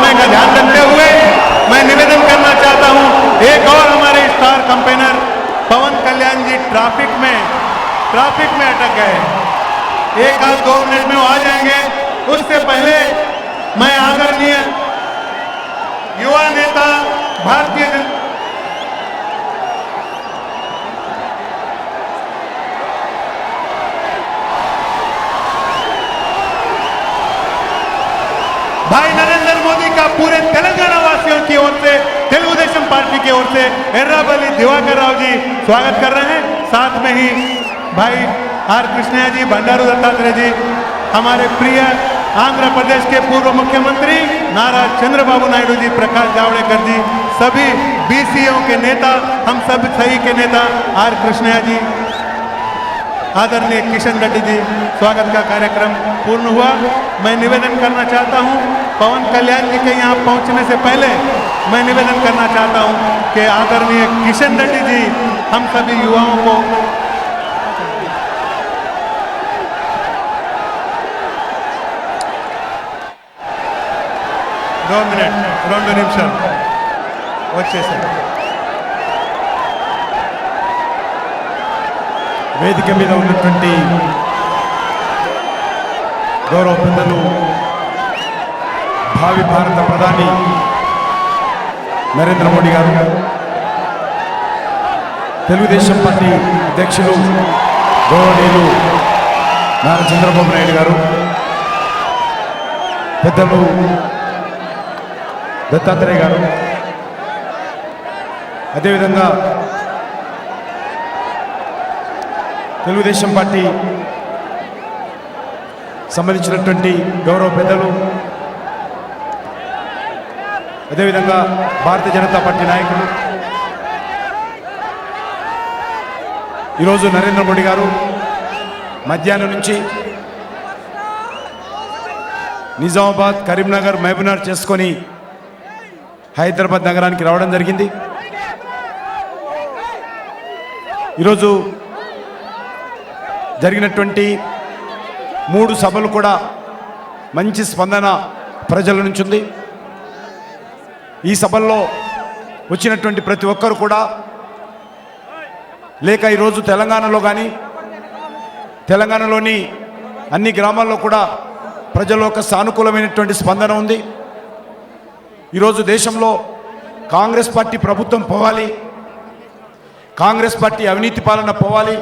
समय का ध्यान रखते हुए मैं निवेदन करना चाहता हूं, एक और हमारे स्टार कैंपेनर पवन कल्याण जी ट्रैफिक में अटक गए। एक आध 2 मिनट में वो आ जाएंगे। उससे पहले मैं आदरणीय युवा नेता भारतीय जनता भाई नरेंद्र मोदी का पूरे तेलंगाना वासियों की ओर से, तेलुगुदेशम पार्टी की ओर से एर्राबल्ली दिवाकर राव जी स्वागत कर रहे हैं। साथ में ही भाई आर कृष्णैया जी, बंडारू दत्तात्रेय जी, हमारे प्रिय आंध्र प्रदेश के पूर्व मुख्यमंत्री नारा चंद्रबाबू नायडू जी, प्रकाश जावड़ेकर जी, सभी बीसीओ के नेता, हम सब सही के नेता आर कृष्णैया जी, आदरणीय किशन रेड्डी जी, स्वागत का कार्यक्रम पूर्ण हुआ। मैं निवेदन करना चाहता हूं, पवन कल्याण जी के यहां पहुंचने से पहले मैं निवेदन करना चाहता हूं कि आदरणीय किशन रेड्डी जी हम सभी युवाओं को రెండు నిమిషాలు వచ్చేసారు। వేదిక మీద ఉన్నటువంటి గౌరవ పెద్దలు భావి భారత ప్రధాని నరేంద్ర మోడీ గారు, తెలుగుదేశం పార్టీ అధ్యక్షులు గౌరవనీయులు నారా చంద్రబాబు నాయుడు గారు, పెద్దలు దత్తాత్రేయ గారు, అదేవిధంగా తెలుగుదేశం పార్టీ సంబంధించినటువంటి గౌరవ పెద్దలు, అదేవిధంగా భారతీయ జనతా పార్టీ నాయకులు, ఈరోజు నరేంద్ర మోడీ గారు మధ్యాహ్నం నుంచి నిజామాబాద్, కరీంనగర్, మహబూబ్నగర్ చేసుకొని హైదరాబాద్ నగరానికి రావడం జరిగింది। ఈరోజు జరిగినటువంటి 3 సభలు కూడా మంచి స్పందన ప్రజల నుంచి ఉంది। ఈ సభల్లో వచ్చినటువంటి ప్రతి ఒక్కరు కూడా లేక ఈరోజు తెలంగాణలో కానీ తెలంగాణలోని అన్ని గ్రామాల్లో కూడా ప్రజల యొక్క సానుకూలమైనటువంటి స్పందన ఉంది। ఈరోజు దేశంలో కాంగ్రెస్ పార్టీ ప్రభుత్వం పోవాలి, కాంగ్రెస్ పార్టీ అవినీతి పాలన పోవాలి,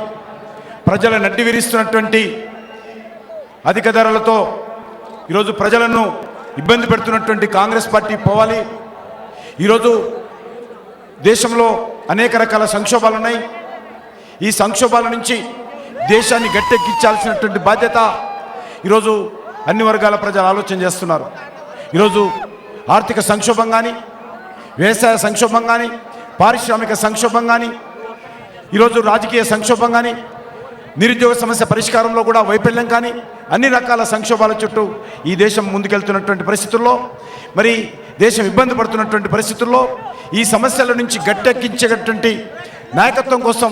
ప్రజల నడ్డి విరిస్తున్నటువంటి అధిక ధరలతో ఈరోజు ప్రజలను ఇబ్బంది పెడుతున్నటువంటి కాంగ్రెస్ పార్టీ పోవాలి। ఈరోజు దేశంలో అనేక రకాల సంక్షోభాలు ఉన్నాయి। ఈ సంక్షోభాల నుంచి దేశాన్ని గట్టెక్కించాల్సినటువంటి బాధ్యత ఈరోజు అన్ని వర్గాల ప్రజలు ఆలోచన చేస్తున్నారు। ఈరోజు ఆర్థిక సంక్షోభం కానీ, వ్యవసాయ సంక్షోభం కానీ, పారిశ్రామిక సంక్షోభం కానీ, ఈరోజు రాజకీయ సంక్షోభం కానీ, నిరుద్యోగ సమస్య పరిష్కారంలో కూడా వైఫల్యం కానీ, అన్ని రకాల సంక్షోభాల చుట్టూ ఈ దేశం ముందుకెళ్తున్నటువంటి పరిస్థితుల్లో, మరి దేశం ఇబ్బంది పడుతున్నటువంటి పరిస్థితుల్లో ఈ సమస్యల నుంచి గట్టెక్కించేటటువంటి నాయకత్వం కోసం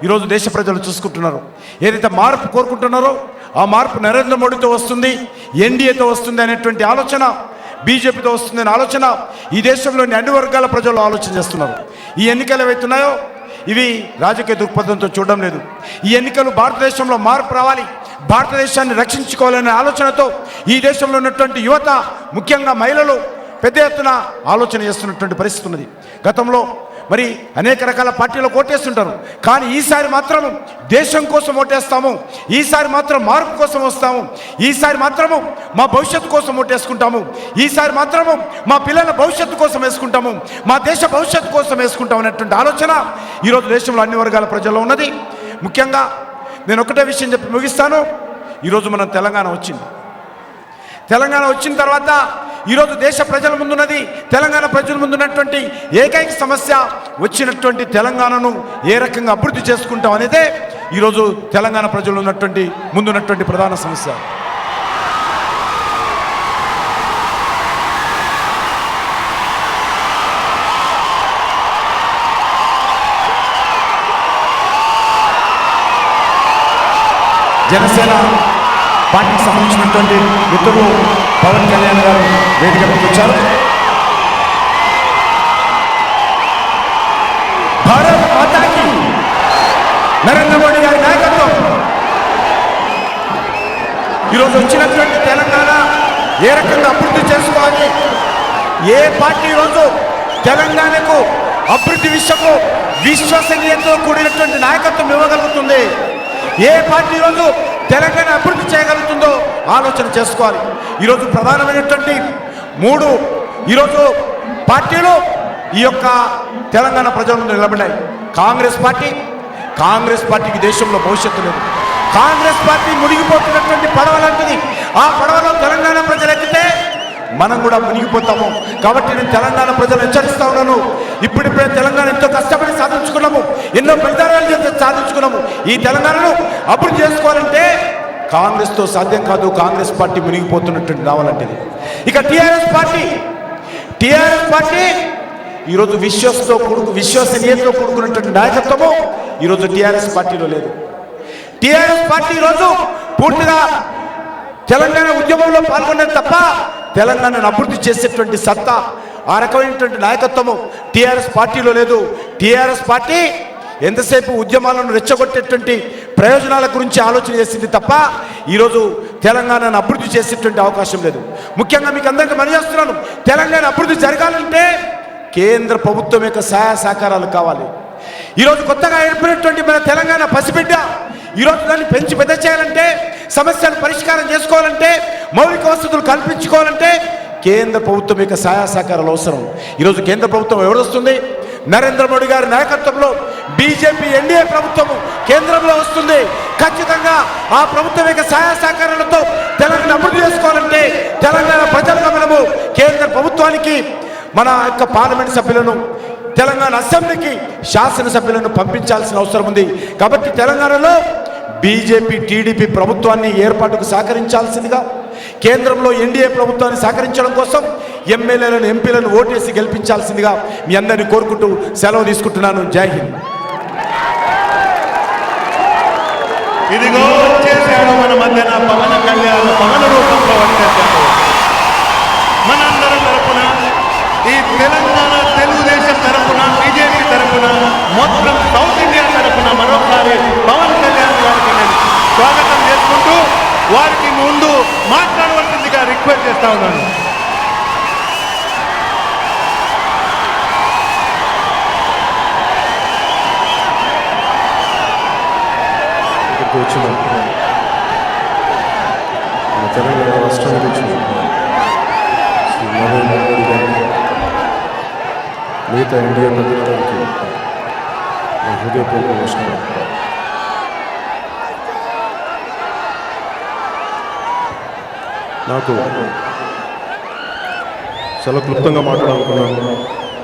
ఈరోజు దేశ ప్రజలు చూసుకుంటున్నారు। ఏదైతే మార్పు కోరుకుంటున్నారో ఆ మార్పు నరేంద్ర మోడీతో వస్తుంది, ఎన్డీఏతో వస్తుంది అనేటువంటి ఆలోచన, బీజేపీతో వస్తుందనే ఆలోచన ఈ దేశంలోని అన్ని వర్గాల ప్రజలు ఆలోచన చేస్తున్నారు। ఈ ఎన్నికలు ఏవైతున్నాయో ఇవి రాజకీయ దృక్పథంతో చూడడం లేదు। ఈ ఎన్నికలు భారతదేశంలో మార్పు రావాలి, భారతదేశాన్ని రక్షించుకోవాలనే ఆలోచనతో ఈ దేశంలో ఉన్నటువంటి యువత, ముఖ్యంగా మహిళలు పెద్ద ఎత్తున ఆలోచన చేస్తున్నటువంటి పరిస్థితి ఉన్నది। గతంలో మరి అనేక రకాల పార్టీలకు ఓటేస్తుంటారు, కానీ ఈసారి మాత్రము దేశం కోసం ఓటేస్తాము, ఈసారి మాత్రం మార్పు కోసం వస్తాము, ఈసారి మాత్రము మా భవిష్యత్తు కోసం ఓటేసుకుంటాము, ఈసారి మాత్రము మా పిల్లల భవిష్యత్తు కోసం వేసుకుంటాము, మా దేశ భవిష్యత్తు కోసం వేసుకుంటాం అనేటువంటి ఆలోచన ఈరోజు దేశంలో అన్ని వర్గాల ప్రజల్లో ఉన్నది। ముఖ్యంగా నేను ఒకటే విషయం చెప్పి ముగిస్తాను। ఈరోజు మనం తెలంగాణ వచ్చిన తర్వాత ఈరోజు దేశ ప్రజల ముందున్నది, తెలంగాణ ప్రజల ముందున్నటువంటి ఏకైక సమస్య వచ్చినటువంటి తెలంగాణను ఏ రకంగా అభివృద్ధి చేసుకుంటాం అనేదే ఈరోజు తెలంగాణ ప్రజలు ముందున్నటువంటి ప్రధాన సమస్య। జనసేన పార్టీకి సంబంధించినటువంటి మిత్రులు పవన్ కళ్యాణ్ గారు వేదిక మీదకి వచ్చారు. భారత్ మాతాకి నరేంద్ర మోడీ గారి నాయకత్వం. ఈరోజు వచ్చినటువంటి తెలంగాణ ఏ రకంగా అభివృద్ధి చేసుకోవాలి, ఏ పార్టీ ఈరోజు తెలంగాణకు అభివృద్ధి విషయంలో విశ్వసనీయతతో కూడినటువంటి నాయకత్వం ఇవ్వగలుగుతుంది, ఏ పార్టీ ఈరోజు తెలంగాణ అభివృద్ధి చేయగలుగుతుందో ఆలోచన చేసుకోవాలి. ఈరోజు ప్రధానమైనటువంటి 3 ఈరోజు పార్టీలు ఈ యొక్క తెలంగాణ ప్రజల ముందు నిలబడ్డాయి. కాంగ్రెస్ పార్టీకి దేశంలో భవిష్యత్తు లేదు. కాంగ్రెస్ పార్టీ మునిగిపోతున్నటువంటి పడవ లాంటిది. ఆ పడవలో తెలంగాణ ప్రజలు ఎక్కితే మనం కూడా మునిగిపోతాము. కాబట్టి నేను తెలంగాణ ప్రజలు హెచ్చరిస్తా ఉన్నాను. ఇప్పుడిప్పుడే తెలంగాణ ఎంతో కష్టపడి సాధించుకున్నాము, ఎన్నో బలిదానాలు చేసి సాధించుకున్నాము. ఈ తెలంగాణను అభివృద్ధి చేసుకోవాలంటే కాంగ్రెస్తో సాధ్యం కాదు. కాంగ్రెస్ పార్టీ మునిగిపోతున్నటువంటి నావలాంటిది. ఇక టీఆర్ఎస్ పార్టీ ఈరోజు విశ్వసనీయతతో కూడుకున్నటువంటి నాయకత్వము ఈరోజు టీఆర్ఎస్ పార్టీలో లేదు. టీఆర్ఎస్ పార్టీ ఈరోజు పూర్తిగా తెలంగాణ ఉద్యమంలో పాల్గొన్నది తప్ప తెలంగాణను అభివృద్ధి చేసేటువంటి సత్తా, ఆ రకమైనటువంటి నాయకత్వము టీఆర్ఎస్ పార్టీలో లేదు. టీఆర్ఎస్ పార్టీ ఎంతసేపు ఉద్యమాలను రెచ్చగొట్టేటువంటి ప్రయోజనాల గురించి ఆలోచన చేసింది తప్ప ఈరోజు తెలంగాణను అభివృద్ధి చేసేటువంటి అవకాశం లేదు. ముఖ్యంగా మీకు అందరికీ మనవి చేస్తున్నాను, తెలంగాణ అభివృద్ధి జరగాలంటే కేంద్ర ప్రభుత్వం యొక్క సహాయ సహకారాలు కావాలి. ఈరోజు కొత్తగా ఏర్పడినటువంటి మన తెలంగాణ పసిబిడ్డ ఈరోజు దాన్ని పెంచి పెద్ద చేయాలంటే, సమస్యలు పరిష్కారం చేసుకోవాలంటే, మౌలిక వసతులు కల్పించుకోవాలంటే కేంద్ర ప్రభుత్వం యొక్క సహాయ సహకారాలు అవసరం. ఈరోజు కేంద్ర ప్రభుత్వం ఎవరొస్తుంది? నరేంద్ర మోడీ గారి నాయకత్వంలో బీజేపీ ఎన్డీఏ ప్రభుత్వము కేంద్రంలో వస్తుంది. ఖచ్చితంగా ఆ ప్రభుత్వం యొక్క సహాయ సహకారాలతో తెలంగాణ అభివృద్ధి చేసుకోవాలంటే తెలంగాణ ప్రజలుగా మనము కేంద్ర ప్రభుత్వానికి మన యొక్క పార్లమెంట్ సభ్యులను, తెలంగాణ అసెంబ్లీకి శాసనసభ్యులను పంపించాల్సిన అవసరం ఉంది. కాబట్టి తెలంగాణలో బీజేపీ టీడీపీ ప్రభుత్వాన్ని ఏర్పాటుకు సహకరించాల్సిందిగా, కేంద్రంలో ఎన్డీఏ ప్రభుత్వాన్ని సహకరించడం కోసం ఎమ్మెల్యేలను ఎంపీలను ఓటేసి గెలిపించాల్సిందిగా మీ అందరినీ కోరుకుంటూ సెలవు తీసుకుంటున్నాను. జై హింద్. ఇదిగో వచ్చేసాడు మన మధ్యన పవన్ కళ్యాణ్, పవన రూపంలో వచ్చేసాడు. మనందరం తరపున, ఈ తెలంగాణ తెలుగుదేశం తరపున, బీజేపీ తరపున, మొత్తం సౌత్ ఇండియా తరపున మరొకసారి పవన్ కళ్యాణ్ గారికి నేను స్వాగతం చేసుకుంటూ వారికి ముందు మాట్లాడవలసిందిగా రిక్వెస్ట్ చేస్తా ఉన్నాను. వచ్చిన తెలంగాణ రాష్ట్రానికి వచ్చిన శ్రీ నరేంద్ర మోడీ గారికి, మిగతా ఎన్డీఏ ప్రజలందరికీ నా హృదయపూర్వక నమస్కారం. నాకు చాలా క్లుప్తంగా మాట్లాడాలనుకున్నాను.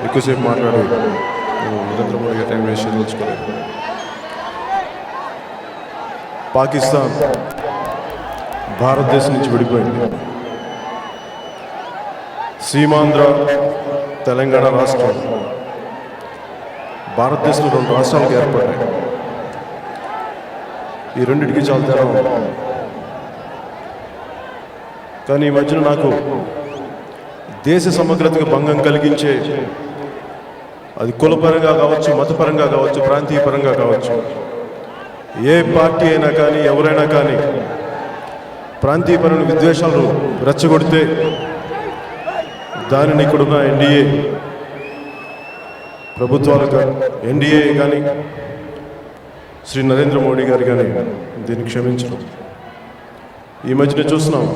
ఎక్కువసేపు మాట్లాడి నరేంద్ర మోడీ గారి టైం వేస్ట్ చేయదలుచుకోలేదు. పాకిస్తాన్ భారతదేశం నుంచి విడిపోయింది. సీమాంధ్ర, తెలంగాణ రాష్ట్రం భారతదేశంలో 2 రాష్ట్రాలకు ఏర్పడ్డాయి. ఈ రెండింటికి చాలా తేడా ఉంది. కానీ ఈ మధ్యన నాకు దేశ సమగ్రతకు భంగం కలిగించే, అది కులపరంగా కావచ్చు, మతపరంగా కావచ్చు, ప్రాంతీయ పరంగా కావచ్చు, ఏ పార్టీ అయినా కానీ, ఎవరైనా కానీ ప్రాంతీయపరమైన విద్వేషాలు రెచ్చగొడితే దానిని ఇక్కడున్న ఎన్డీఏ ప్రభుత్వాలు కానీ, ఎన్డీఏ కానీ, శ్రీ నరేంద్ర మోడీ గారు కానీ దీన్ని క్షమించడం. ఈ మధ్యన చూస్తున్నాం,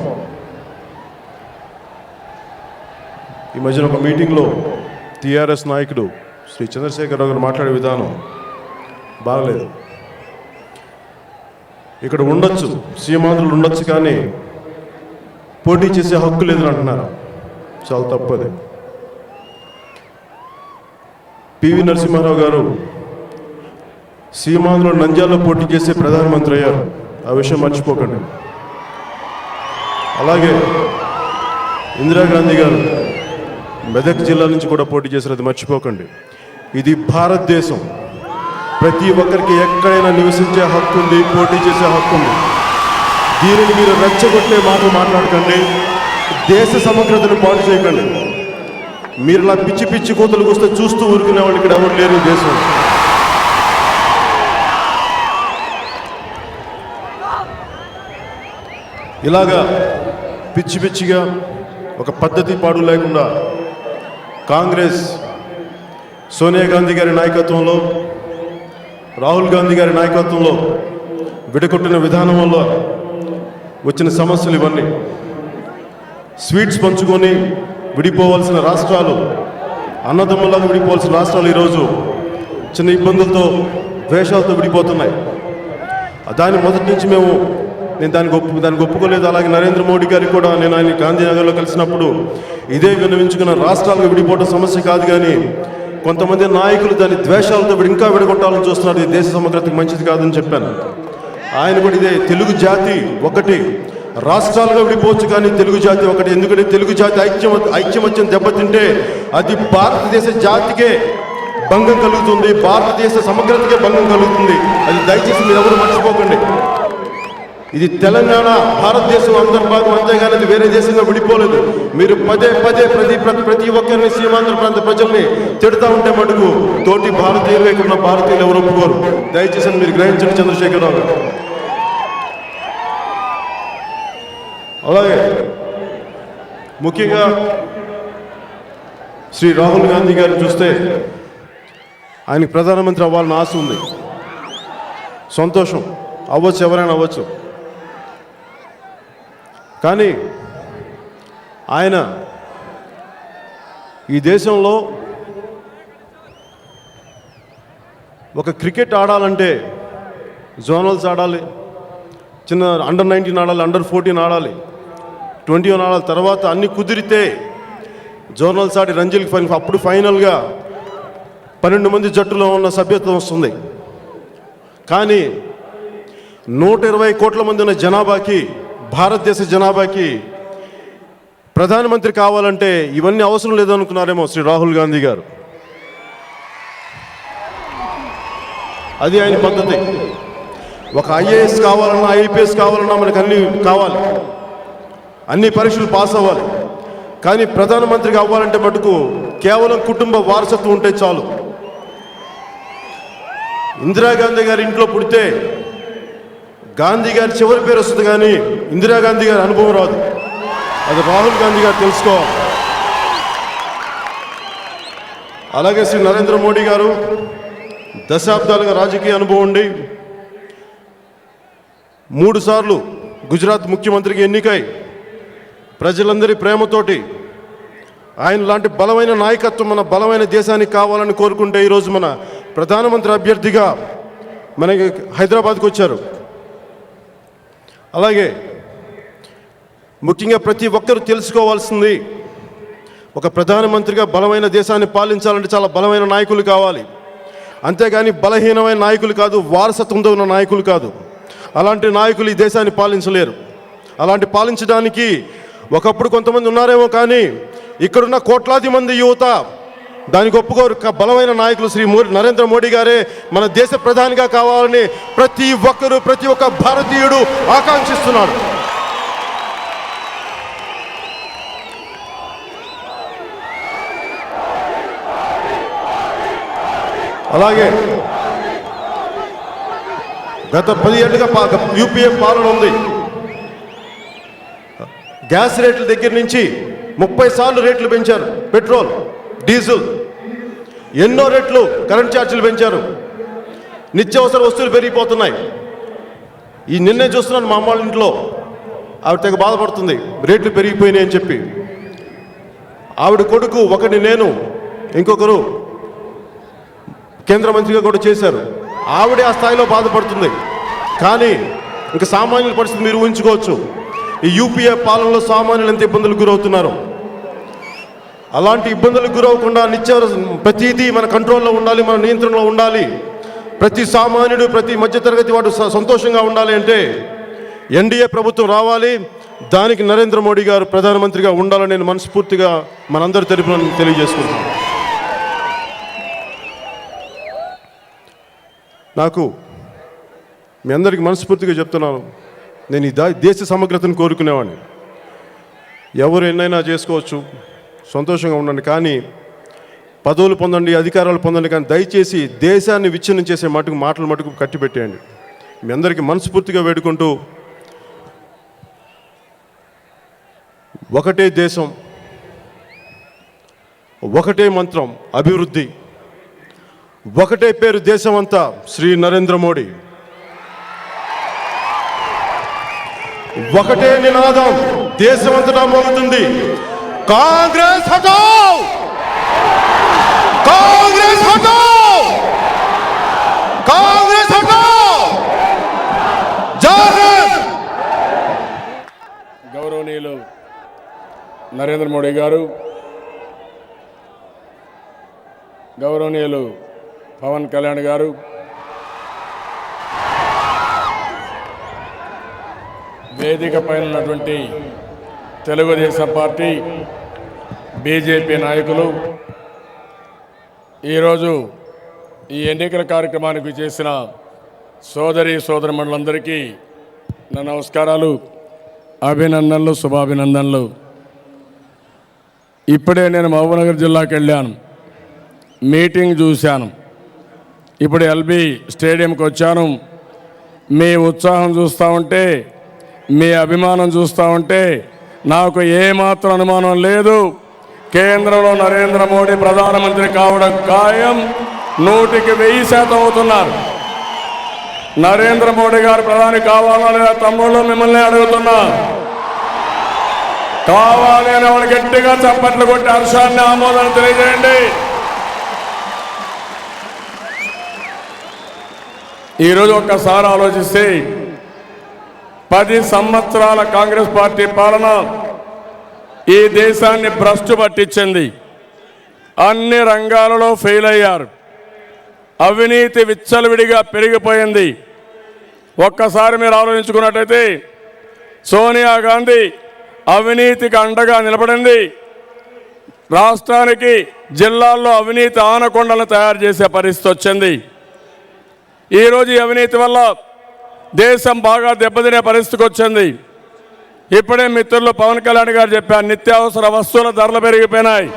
ఈ మధ్యన ఒక మీటింగ్లో టీఆర్ఎస్ నాయకుడు శ్రీ చంద్రశేఖరరావు గారు మాట్లాడే విధానం బాగలేదు. ఇక్కడ ఉండొచ్చు, సీమాంధ్రులు ఉండొచ్చు, కానీ పోటీ చేసే హక్కు లేదని అంటున్నారు. చాలా తప్పది. పివి నరసింహారావు గారు సీమాంధ్రులు నంద్యాలలో పోటీ చేసే ప్రధానమంత్రి అయ్యారు. ఆ విషయం మర్చిపోకండి. అలాగే ఇందిరాగాంధీ గారు మెదక్ జిల్లా నుంచి కూడా పోటీ చేశారు. అది మర్చిపోకండి. ఇది భారతదేశం. ప్రతి ఒక్కరికి ఎక్కడైనా నివసించే హక్కు ఉంది, పోటీ చేసే హక్కు ఉంది. దీనిని మీరు రెచ్చగొట్టే మాట మాట్లాడకండి. దేశ సమగ్రతను పాటు చేయకండి. మీరు ఇలా పిచ్చి పిచ్చి కోతలకు వస్తే చూస్తూ ఊరుకునే వాళ్ళు ఇక్కడ ఎవరు లేరు ఈ దేశం. ఇలాగా పిచ్చి పిచ్చిగా ఒక పద్ధతి పాడు లేకుండా కాంగ్రెస్ సోనియా గాంధీ గారి నాయకత్వంలో, రాహుల్ గాంధీ గారి నాయకత్వంలో విడగొట్టిన విధానం వల్ల వచ్చిన సమస్యలు ఇవన్నీ. స్వీట్స్ పంచుకొని విడిపోవాల్సిన రాష్ట్రాలు, అన్నదమ్ములాగా విడిపోవాల్సిన రాష్ట్రాలు ఈరోజు చిన్న ఇబ్బందులతో, ద్వేషాలతో విడిపోతున్నాయి. దాని మొదటి నుంచి నేను దానికి ఒప్పుకోలేదు. అలాగే నరేంద్ర మోడీ గారికి కూడా నేను ఆయన గాంధీనగర్లో కలిసినప్పుడు ఇదే విన్నవించుకున్న, రాష్ట్రాలకు విడిపోవడం సమస్య కాదు, కానీ కొంతమంది నాయకులు దాని ద్వేషాలతో ఇంకా విడగొట్టాలని చూస్తున్నారు. ఇది దేశ సమగ్రతకు మంచిది కాదని చెప్పాను. ఆయన కూడా ఇదే, తెలుగు జాతి ఒకటి, రాష్ట్రాలుగా విడిపోవచ్చు కానీ తెలుగు జాతి ఒకటి. ఎందుకంటే తెలుగు జాతి ఐక్యమత్యం దెబ్బతింటే అది భారతదేశ జాతికే భంగం కలుగుతుంది, భారతదేశ సమగ్రతకే భంగం కలుగుతుంది. అది దయచేసి మీరు ఎవరు మర్చిపోకండి. ఇది తెలంగాణ భారతదేశం అంతర్భాగం, అంతేగాని అది వేరే దేశంగా విడిపోలేదు. మీరు పదే పదే ప్రతి ఒక్కరిని, సీమాంధ్ర ప్రాంత ప్రజల్ని తిడతా ఉంటే మటుకు తోటి భారతీయులు, ఇక్కడ భారతీయులు ఎవరు ఒప్పుకోరు. దయచేసి మీరు గ్రహించండి చంద్రశేఖరరావు గారు. అలాగే ముఖ్యంగా శ్రీ రాహుల్ గాంధీ గారిని చూస్తే ఆయనకి ప్రధానమంత్రి అవ్వాలని ఆశ ఉంది. సంతోషం, అవ్వచ్చు, ఎవరైనా అవ్వచ్చు. కానీ ఆయన ఈ దేశంలో ఒక క్రికెట్ ఆడాలంటే జోనల్స్ ఆడాలి, చిన్న అండర్ 19 ఆడాలి, అండర్ 14 ఆడాలి, 21 ఆడాలి. తర్వాత అన్ని కుదిరితే జోనల్స్ ఆడి రంజీలకు ఫైనల్, అప్పుడు ఫైనల్గా 12 మంది జట్టులో ఉన్న సభ్యత్వం వస్తుంది. కానీ 120 కోట్ల మంది ఉన్న జనాభాకి, భారతదేశ జనాభాకి ప్రధానమంత్రి కావాలంటే ఇవన్నీ అవసరం లేదనుకున్నారేమో శ్రీ రాహుల్ గాంధీ గారు. అది ఆయన పద్ధతి. ఒక ఐఏఎస్ కావాలన్నా, ఐపీఎస్ కావాలన్నా మనకు అన్నీ కావాలి, అన్ని పరీక్షలు పాస్ అవ్వాలి. కానీ ప్రధానమంత్రిగా అవ్వాలంటే మటుకు కేవలం కుటుంబ వారసత్వం ఉంటే చాలు. ఇందిరాగాంధీ గారి ఇంట్లో పుడితే గాంధీ గారి చివరి పేరు వస్తుంది, కానీ ఇందిరాగాంధీ గారి అనుభవం రాదు. అది రాహుల్ గాంధీ గారు తెలుసుకోవాలి. అలాగే శ్రీ నరేంద్ర మోడీ గారు దశాబ్దాలుగా రాజకీయ అనుభవం ఉండి 3 సార్లు గుజరాత్ ముఖ్యమంత్రికి ఎన్నికై ప్రజలందరి ప్రేమతోటి ఆయన లాంటి బలమైన నాయకత్వం మన బలమైన దేశానికి కావాలని కోరుకుంటే ఈరోజు మన ప్రధానమంత్రి అభ్యర్థిగా మనకి హైదరాబాద్కు వచ్చారు. అలాగే ముఖ్యంగా ప్రతి ఒక్కరూ తెలుసుకోవాల్సింది, ఒక ప్రధానమంత్రిగా బలమైన దేశాన్ని పాలించాలంటే చాలా బలమైన నాయకులు కావాలి. అంతేగాని బలహీనమైన నాయకులు కాదు, వారసత్వంతో ఉన్న నాయకులు కాదు. అలాంటి నాయకులు ఈ దేశాన్ని పాలించలేరు. అలాంటి పాలించడానికి ఒకప్పుడు కొంతమంది ఉన్నారేమో, కానీ ఇక్కడున్న కోట్లాది మంది యువత దానికి ఒప్పుకోరు. బలమైన నాయకులు శ్రీ నరేంద్ర మోడీ గారే మన దేశ ప్రధానిగా కావాలని ప్రతి ఒక్కరూ, ప్రతి ఒక్క భారతీయుడు ఆకాంక్షిస్తున్నాడు. అలాగే గత 10 ఏళ్ళుగా యూపీఏ పాలన ఉంది. గ్యాస్ రేట్ల దగ్గర నుంచి 30 సార్లు రేట్లు పెంచారు. పెట్రోల్, డీజిల్, ఎన్నో రేట్లు కరెంట్ ఛార్జీలు పెంచారు. నిత్యావసర వస్తువులు పెరిగిపోతున్నాయి. ఈ నిన్నే చూస్తున్నాను, మా అమ్మ వాళ్ళ ఇంట్లో ఆవిడ తెగ బాధపడుతుంది, రేట్లు పెరిగిపోయినాయి అని చెప్పి. ఆవిడ కొడుకు ఒకటి, నేను, ఇంకొకరు కేంద్ర మంత్రిగా కూడా చేశారు. ఆవిడే ఆ స్థాయిలో బాధపడుతుంది. కానీ ఇంకా సామాన్యుల పరిస్థితి మీరు ఊహించుకోవచ్చు. ఈ యూపీఏ పాలనలో సామాన్యులు ఎంత ఇబ్బందులకు గురవుతున్నారు. అలాంటి ఇబ్బందులకు గురవకుండా ప్రతిదీ మన కంట్రోల్లో ఉండాలి, మన నియంత్రణలో ఉండాలి. ప్రతి సామాన్యుడు, ప్రతి మధ్యతరగతి వాడు సంతోషంగా ఉండాలి అంటే ఎన్డీఏ ప్రభుత్వం రావాలి. దానికి నరేంద్ర మోడీ గారు ప్రధానమంత్రిగా ఉండాలని నేను మనస్ఫూర్తిగా మనందరి తరపున తెలియజేసుకుంటున్నాను. నాకు మీ అందరికీ మనస్ఫూర్తిగా చెప్తున్నాను, నేను ఈ దేశ సమగ్రతను కోరుకునేవాడిని. ఎవరు ఎన్నైనా చేసుకోవచ్చు, సంతోషంగా ఉండండి, కానీ పదవులు పొందండి, అధికారాలు పొందండి, కానీ దయచేసి దేశాన్ని విచ్ఛిన్నం చేసే మాటలు మటుకు కట్టిపెట్టేయండి. మీ అందరికీ మనస్ఫూర్తిగా వేడుకుంటూ, ఒకటే దేశం, ఒకటే మంత్రం అభివృద్ధి, ఒకటే పేరు దేశమంతా శ్రీ నరేంద్ర మోడీ, ఒకటే నినాదం దేశమంతటా మోగుతుంది, కాంగ్రెస్ హటాओ, కాంగ్రెస్ హటాओ, కాంగ్రెస్ హటాओ, జై హింద్. గౌరవనీయులు నరేంద్ర మోడీ గారు, గౌరవనీయులు పవన్ కళ్యాణ్ గారు, వేదిక పైన ఉన్నటువంటి తెలుగుదేశం పార్టీ, బీజేపీ నాయకులు, ఈరోజు ఈ ఎన్నికల కార్యక్రమానికి చేసిన సోదరీమణులందరికీ నా నమస్కారాలు, అభినందనలు, శుభాభినందనలు. ఇప్పుడే నేను మహబూబ్నగర్ జిల్లాకి వెళ్ళాను, మీటింగ్ చూశాను. ఇప్పుడు ఎల్బీ స్టేడియంకి వచ్చాను. మీ ఉత్సాహం చూస్తూ ఉంటే, మీ అభిమానం చూస్తూ ఉంటే నాకు ఏమాత్రం అనుమానం లేదు, కేంద్రంలో నరేంద్ర మోడీ ప్రధానమంత్రి కావడం ఖాయం. 100% అవుతున్నారు. నరేంద్ర మోడీ గారు ప్రధాని కావాలా లేదా తమ్ముళ్ళు మిమ్మల్ని అడుగుతున్నా. కావాలి అని వాళ్ళు గట్టిగా చప్పట్లు కొట్టి హర్షాన్ని, ఆమోదాన్ని తెలియజేయండి. ఈరోజు ఒక్కసారి ఆలోచిస్తే 10 సంవత్సరాల కాంగ్రెస్ పార్టీ పాలన ఈ దేశాన్ని భ్రష్టు పట్టించింది. అన్ని రంగాలలో ఫెయిల్ అయ్యారు. అవినీతి విచ్చలవిడిగా పెరిగిపోయింది. ఒక్కసారి మీరు ఆలోచించుకున్నట్టయితే సోనియా గాంధీ అవినీతికి అండగా నిలబడింది. రాష్ట్రానికి జిల్లాల్లో అవినీతి ఆనకొండలను తయారు చేసే పరిస్థితి వచ్చింది. ఈరోజు ఈ అవినీతి వల్ల దేశం బాగా దెబ్బతినే పరిస్థితికి వచ్చింది. ఇప్పుడే మిత్రులు పవన్ కళ్యాణ్ గారు చెప్పారు, నిత్యావసర వస్తువుల ధరలు పెరిగిపోయినాయి.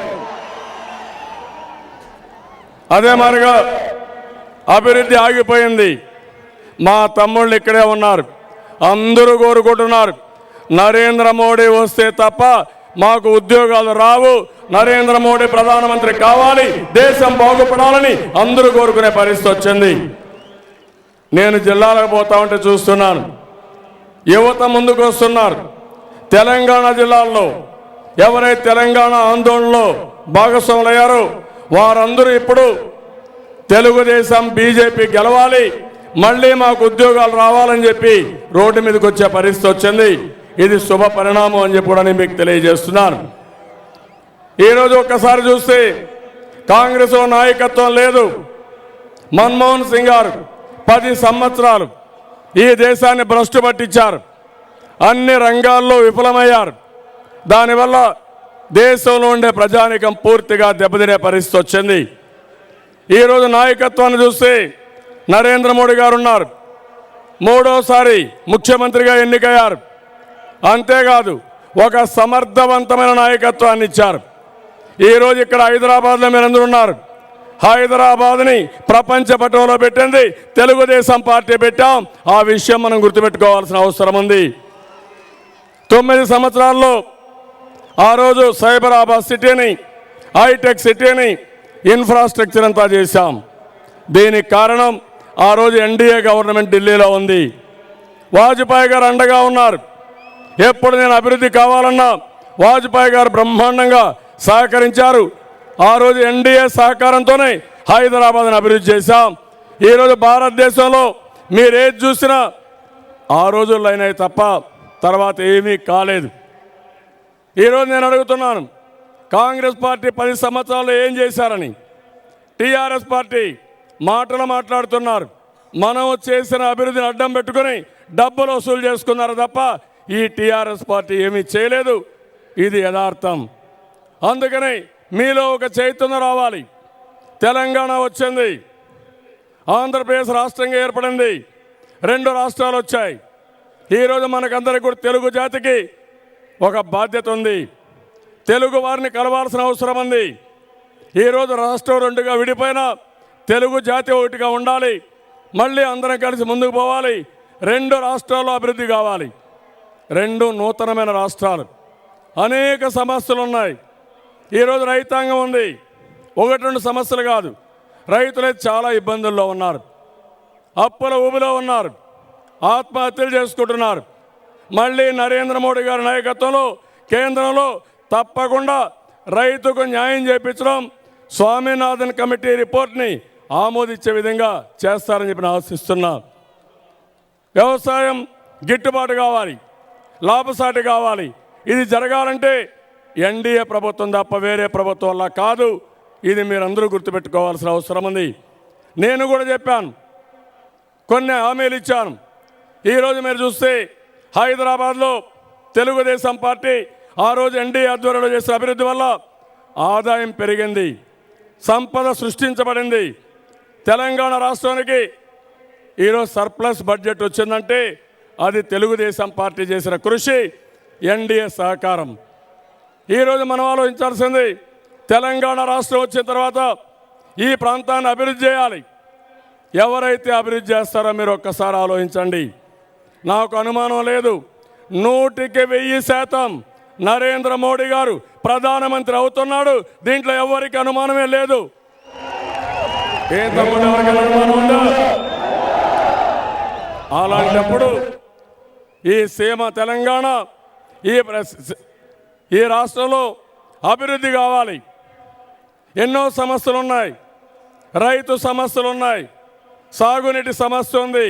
అదే మాదిరిగా అభివృద్ధి ఆగిపోయింది. మా తమ్ముళ్ళు ఇక్కడే ఉన్నారు, అందరూ కోరుకుంటున్నారు నరేంద్ర మోడీ వస్తే తప్ప మాకు ఉద్యోగాలు రావు, నరేంద్ర మోడీ ప్రధానమంత్రి కావాలి, దేశం బాగుపడాలని అందరూ కోరుకునే పరిస్థితి వచ్చింది. నేను జిల్లాలకు పోతా ఉంటే చూస్తున్నాను, యువత ముందుకు వస్తున్నారు. తెలంగాణ జిల్లాల్లో ఎవరైతే తెలంగాణ ఆందోళనలో భాగస్వాములయ్యారో వారందరూ ఇప్పుడు తెలుగుదేశం, బీజేపీ గెలవాలి, మళ్ళీ మాకు ఉద్యోగాలు రావాలని చెప్పి రోడ్డు మీదకి వచ్చే పరిస్థితి వచ్చింది. ఇది శుభ పరిణామం అని చెప్పి కూడా నేను మీకు తెలియజేస్తున్నాను. ఈరోజు ఒక్కసారి చూస్తే కాంగ్రెస్ నాయకత్వం లేదు. మన్మోహన్ సింగ్ గారు 10 సంవత్సరాలు ఈ దేశాన్ని భ్రష్టు పట్టించారు. అన్ని రంగాల్లో విఫలమయ్యారు. దానివల్ల దేశంలో ఉండే ప్రజానికం పూర్తిగా దెబ్బతినే పరిస్థితి వచ్చింది. ఈరోజు నాయకత్వాన్ని చూస్తే నరేంద్ర మోడీ గారు ఉన్నారు, 3వసారి ముఖ్యమంత్రిగా ఎన్నికయ్యారు. అంతేకాదు ఒక సమర్థవంతమైన నాయకత్వాన్ని ఇచ్చారు. ఈరోజు ఇక్కడ హైదరాబాద్లో మీరందరూ ఉన్నారు. హైదరాబాద్ని ప్రపంచ పటంలో పెట్టింది తెలుగుదేశం పార్టీ పెట్టాం. ఆ విషయం మనం గుర్తుపెట్టుకోవాల్సిన అవసరం ఉంది. 9 సంవత్సరాల్లో ఆ రోజు సైబరాబాద్ సిటీని, హైటెక్ సిటీని, ఇన్ఫ్రాస్ట్రక్చర్ అంతా చేశాం. దీనికి కారణం ఆ రోజు ఎన్డీఏ గవర్నమెంట్ ఢిల్లీలో ఉంది. వాజ్పేయి గారు అండగా ఉన్నారు. ఎప్పుడు నేను అభివృద్ధి కావాలన్నా వాజ్పేయి గారు బ్రహ్మాండంగా సహకరించారు. ఆ రోజు ఎన్డీఏ సహకారంతోనే హైదరాబాద్ని అభివృద్ధి చేశాం. ఈరోజు భారతదేశంలో మీరేది చూసినా ఆ రోజుల్లో అయినాయి తప్ప తర్వాత ఏమీ కాలేదు. ఈరోజు నేను అడుగుతున్నాను, కాంగ్రెస్ పార్టీ 10 సంవత్సరాలు ఏం చేశారని. టీఆర్ఎస్ పార్టీ మాటలు మాట్లాడుతున్నారు. మనం చేసిన అభివృద్ధిని అడ్డం పెట్టుకుని డబ్బులు వసూలు చేసుకున్నారు తప్ప ఈ టీఆర్ఎస్ పార్టీ ఏమీ చేయలేదు. ఇది యథార్థం. అందుకని మీలో ఒక చైతన్యం రావాలి. తెలంగాణ వచ్చింది, ఆంధ్రప్రదేశ్ రాష్ట్రంగా ఏర్పడింది, 2 రాష్ట్రాలు వచ్చాయి. ఈరోజు మనకందరికీ కూడా తెలుగు జాతికి ఒక బాధ్యత ఉంది. తెలుగు వారిని కలవాల్సిన అవసరం ఉంది. ఈరోజు రాష్ట్రం రెండుగా విడిపోయినా తెలుగు జాతి ఒకటిగా ఉండాలి. మళ్ళీ అందరం కలిసి ముందుకు పోవాలి. 2 రాష్ట్రాల్లో అభివృద్ధి కావాలి. 2 నూతనమైన రాష్ట్రాలు. అనేక సమస్యలు ఉన్నాయి. ఈరోజు రైతాంగం ఉంది. 1-2 సమస్యలు కాదు. రైతులే చాలా ఇబ్బందుల్లో ఉన్నారు. అప్పుల ఊబిలో ఉన్నారు. ఆత్మహత్యలు చేసుకుంటున్నారు. మళ్ళీ నరేంద్ర మోడీ గారి నాయకత్వంలో కేంద్రంలో తప్పకుండా రైతుకు న్యాయం చేయించడం, స్వామినాథన్ కమిటీ రిపోర్ట్ని ఆమోదించే విధంగా చేస్తారని చెప్పి నేను ఆశిస్తున్నా. వ్యవసాయం గిట్టుబాటు కావాలి, లాభసాటి కావాలి. ఇది జరగాలంటే ఎన్డీఏ ప్రభుత్వం తప్ప వేరే ప్రభుత్వం వల్ల కాదు. ఇది మీరందరూ గుర్తుపెట్టుకోవాల్సిన అవసరం ఉంది. నేను కూడా చెప్పాను, కొన్ని హామీలు ఇచ్చాను. ఈరోజు మీరు చూస్తే హైదరాబాద్లో తెలుగుదేశం పార్టీ ఆ రోజు ఎన్డీఏ ఆధ్వర్యంలో చేసిన అభివృద్ధి వల్ల ఆదాయం పెరిగింది, సంపద సృష్టించబడింది. తెలంగాణ రాష్ట్రానికి ఈరోజు సర్ప్లస్ బడ్జెట్ వచ్చిందంటే అది తెలుగుదేశం పార్టీ చేసిన కృషి, ఎన్డీఏ సహకారం. ఈరోజు మనం ఆలోచించాల్సింది, తెలంగాణ రాష్ట్రం వచ్చిన తర్వాత ఈ ప్రాంతాన్ని అభివృద్ధి చేయాలి. ఎవరైతే అభివృద్ధి చేస్తారో మీరు ఒక్కసారి ఆలోచించండి. నాకు అనుమానం లేదు, 100% నరేంద్ర మోడీ గారు ప్రధానమంత్రి అవుతున్నాడు. దీంట్లో ఎవరికి అనుమానమే లేదు. ఏం తమ్ముడు, ఎవరికైనా అనుమానం ఉందా? అలాంటప్పుడు ఈ సీమ తెలంగాణ, ఈ రాష్ట్రంలో అభివృద్ధి కావాలి. ఎన్నో సమస్యలు ఉన్నాయి. రైతు సమస్యలు ఉన్నాయి, సాగునీటి సమస్య ఉంది,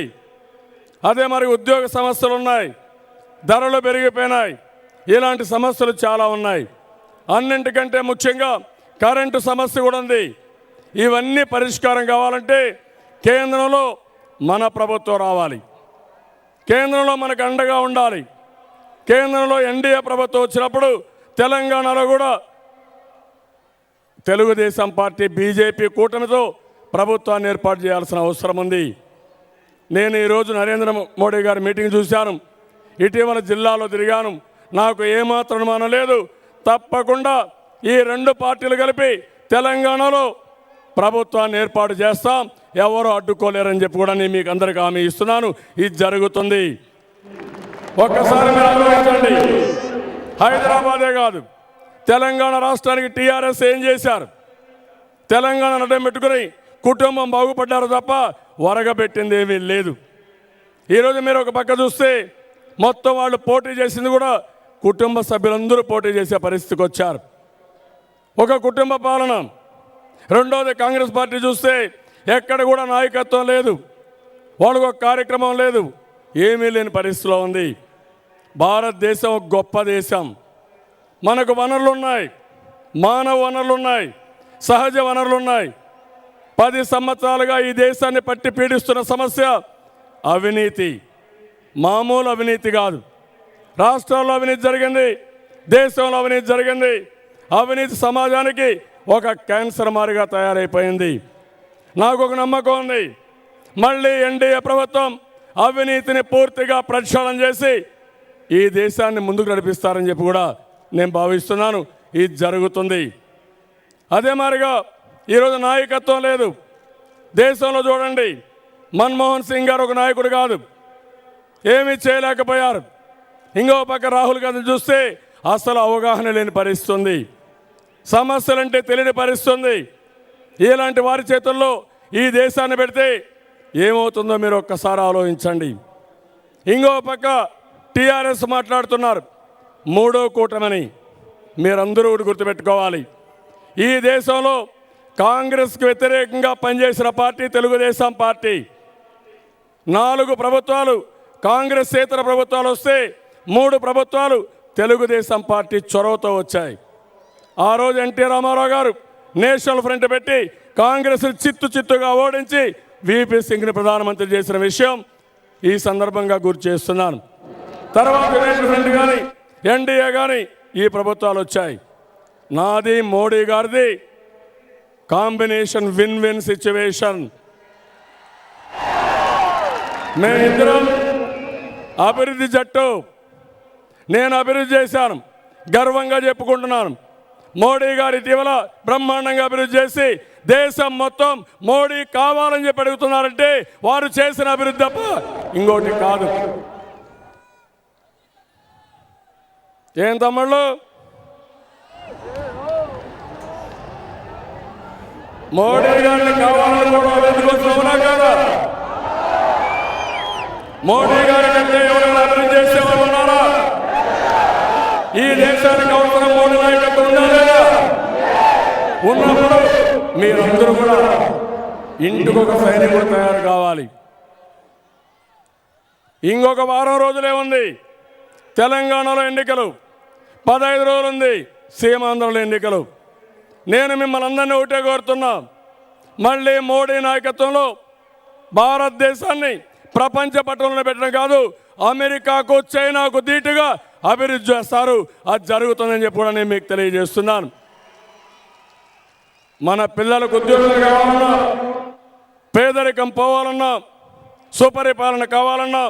అదే మరి ఉద్యోగ సమస్యలు ఉన్నాయి, ధరలు పెరిగిపోయినాయి. ఇలాంటి సమస్యలు చాలా ఉన్నాయి. అన్నింటికంటే ముఖ్యంగా కరెంటు సమస్య కూడా ఉంది. ఇవన్నీ పరిష్కారం కావాలంటే కేంద్రంలో మన ప్రభుత్వం రావాలి. కేంద్రంలో మనకు అండగా ఉండాలి. కేంద్రంలో ఎన్డీఏ ప్రభుత్వం వచ్చినప్పుడు తెలంగాణలో కూడా తెలుగుదేశం పార్టీ, బీజేపీ కూటమితో ప్రభుత్వాన్ని ఏర్పాటు చేయాల్సిన అవసరం ఉంది. నేను ఈరోజు నరేంద్ర మోడీ గారి మీటింగ్ చూశాను. ఇటీవల జిల్లాలో తిరిగాను. నాకు ఏమాత్రం అనుమానం లేదు, తప్పకుండా ఈ 2 పార్టీలు కలిపి తెలంగాణలో ప్రభుత్వాన్ని ఏర్పాటు చేస్తాం. ఎవరు అడ్డుకోలేరని చెప్పి కూడా నేను మీకు అందరికీ హామీ ఇస్తున్నాను. ఇది జరుగుతుంది. ఒక్కసారి మీరు ఆలోచించండి. హైదరాబాదే కాదు, తెలంగాణ రాష్ట్రానికి టీఆర్ఎస్ ఏం చేశారు? తెలంగాణ అడ్డం పెట్టుకుని కుటుంబం బాగుపడ్డారు తప్ప వరగబెట్టింది ఏమీ లేదు. ఈరోజు మీరు ఒక పక్క చూస్తే మొత్తం వాళ్ళు పోటీ చేసింది కూడా కుటుంబ సభ్యులందరూ పోటీ చేసే పరిస్థితికి వచ్చారు. ఒక కుటుంబ పాలన. రెండోది కాంగ్రెస్ పార్టీ చూస్తే ఎక్కడ కూడా నాయకత్వం లేదు, వాళ్ళకు ఒక కార్యక్రమం లేదు, ఏమీ లేని పరిస్థితిలో ఉంది. భారతదేశం ఒక గొప్ప దేశం. మనకు వనరులు ఉన్నాయి, మానవ వనరులు ఉన్నాయి, సహజ వనరులు ఉన్నాయి. 10 సంవత్సరాలుగా ఈ దేశాన్ని పట్టి పీడిస్తున్న సమస్య అవినీతి. మామూలు అవినీతి కాదు. రాష్ట్రాల్లో అవినీతి జరిగింది, దేశంలో అవినీతి జరిగింది. అవినీతి సమాజానికి ఒక క్యాన్సర్ మారిగా తయారైపోయింది. నాకు ఒక నమ్మకం ఉంది, మళ్ళీ ఎన్డీఏ ప్రభుత్వం అవినీతిని పూర్తిగా ప్రక్షాళన చేసి ఈ దేశాన్ని ముందుకు నడిపిస్తారని చెప్పి కూడా నేను భావిస్తున్నాను. ఇది జరుగుతుంది. అదే మారిగా ఈరోజు నాయకత్వం లేదు. దేశంలో చూడండి, మన్మోహన్ సింగ్ గారు ఒక నాయకుడు కాదు, ఏమీ చేయలేకపోయారు. ఇంకో పక్క రాహుల్ గాంధీ చూస్తే అసలు అవగాహన లేని పరిస్థితి ఉంది, సమస్యలంటే తెలియని పరిస్థితి ఉంది. ఇలాంటి వారి చేతుల్లో ఈ దేశాన్ని పెడితే ఏమవుతుందో మీరు ఒక్కసారి ఆలోచించండి. ఇంకో పక్క టీఆర్ఎస్ మాట్లాడుతున్నారు 3వ కూటమని. మీరందరూ ఒకటి గుర్తుపెట్టుకోవాలి, ఈ దేశంలో కాంగ్రెస్కి వ్యతిరేకంగా పనిచేసిన పార్టీ తెలుగుదేశం పార్టీ. 4 ప్రభుత్వాలు కాంగ్రెస్ ఇతర ప్రభుత్వాలు వస్తే 3 ప్రభుత్వాలు తెలుగుదేశం పార్టీ చొరవతో వచ్చాయి. ఆ రోజు ఎన్టీ రామారావు గారు నేషనల్ ఫ్రంట్ పెట్టి కాంగ్రెస్ చిత్తుగా ఓడించి వీపీ సింగ్ని ప్రధానమంత్రి చేసిన విషయం ఈ సందర్భంగా గుర్తు చేస్తున్నాను. తర్వాత నేషనల్ ఫ్రంట్ కానీ ఎన్డీఏ కానీ ఈ ప్రభుత్వాలు వచ్చాయి. నాది మోడీ గారిది కాంబినేషన్ విన్ విన్ సిచ్యువేషన్. మేమిద్దరం అభివృద్ధి జట్టు. నేను అభివృద్ధి చేశాను, గర్వంగా చెప్పుకుంటున్నాను. మోడీ గారు ఇటీవల బ్రహ్మాండంగా అభివృద్ధి చేసి దేశం మొత్తం మోడీ కావాలని చెప్పి అడుగుతున్నారంటే వారు చేసిన అభివృద్ధి తప్ప ఇంకోటి కాదు. ఏం తమ్ముళ్ళు, మోడీ గారిని కావాలని కూడా అభివృద్ధి కోసం అవునా కాదా? మోడీ గారి కంటే ఎవరైనా అభివృద్ధి చేసేవారు ఉన్నారా? ఈ దేశానికి అవసరం మోడీ నాయకత్వం ఉండాలేదా? ఉన్నప్పుడు మీరందరూ కూడా ఇంటికి ఒక సైనికుడు తయారు కావాలి. ఇంకొక వారం రోజులే ఉంది తెలంగాణలో ఎన్నికలు, 15 రోజులు ఉంది సీమాంధ్రలో ఎన్నికలు. నేను మిమ్మల్ని అందరినీ ఒకటే కోరుతున్నా, మళ్ళీ మోడీ నాయకత్వంలో భారతదేశాన్ని ప్రపంచ పట్టణంలో పెట్టడం కాదు, అమెరికాకు చైనాకు ధీటుగా అభివృద్ధి చేస్తారు. అది జరుగుతుందని చెప్పి కూడా నేను మీకు తెలియజేస్తున్నాను. మన పిల్లలకు ఉద్యోగాలు కావాలన్నా, పేదరికం పోవాలన్నా, సుపరిపాలన కావాలన్నా,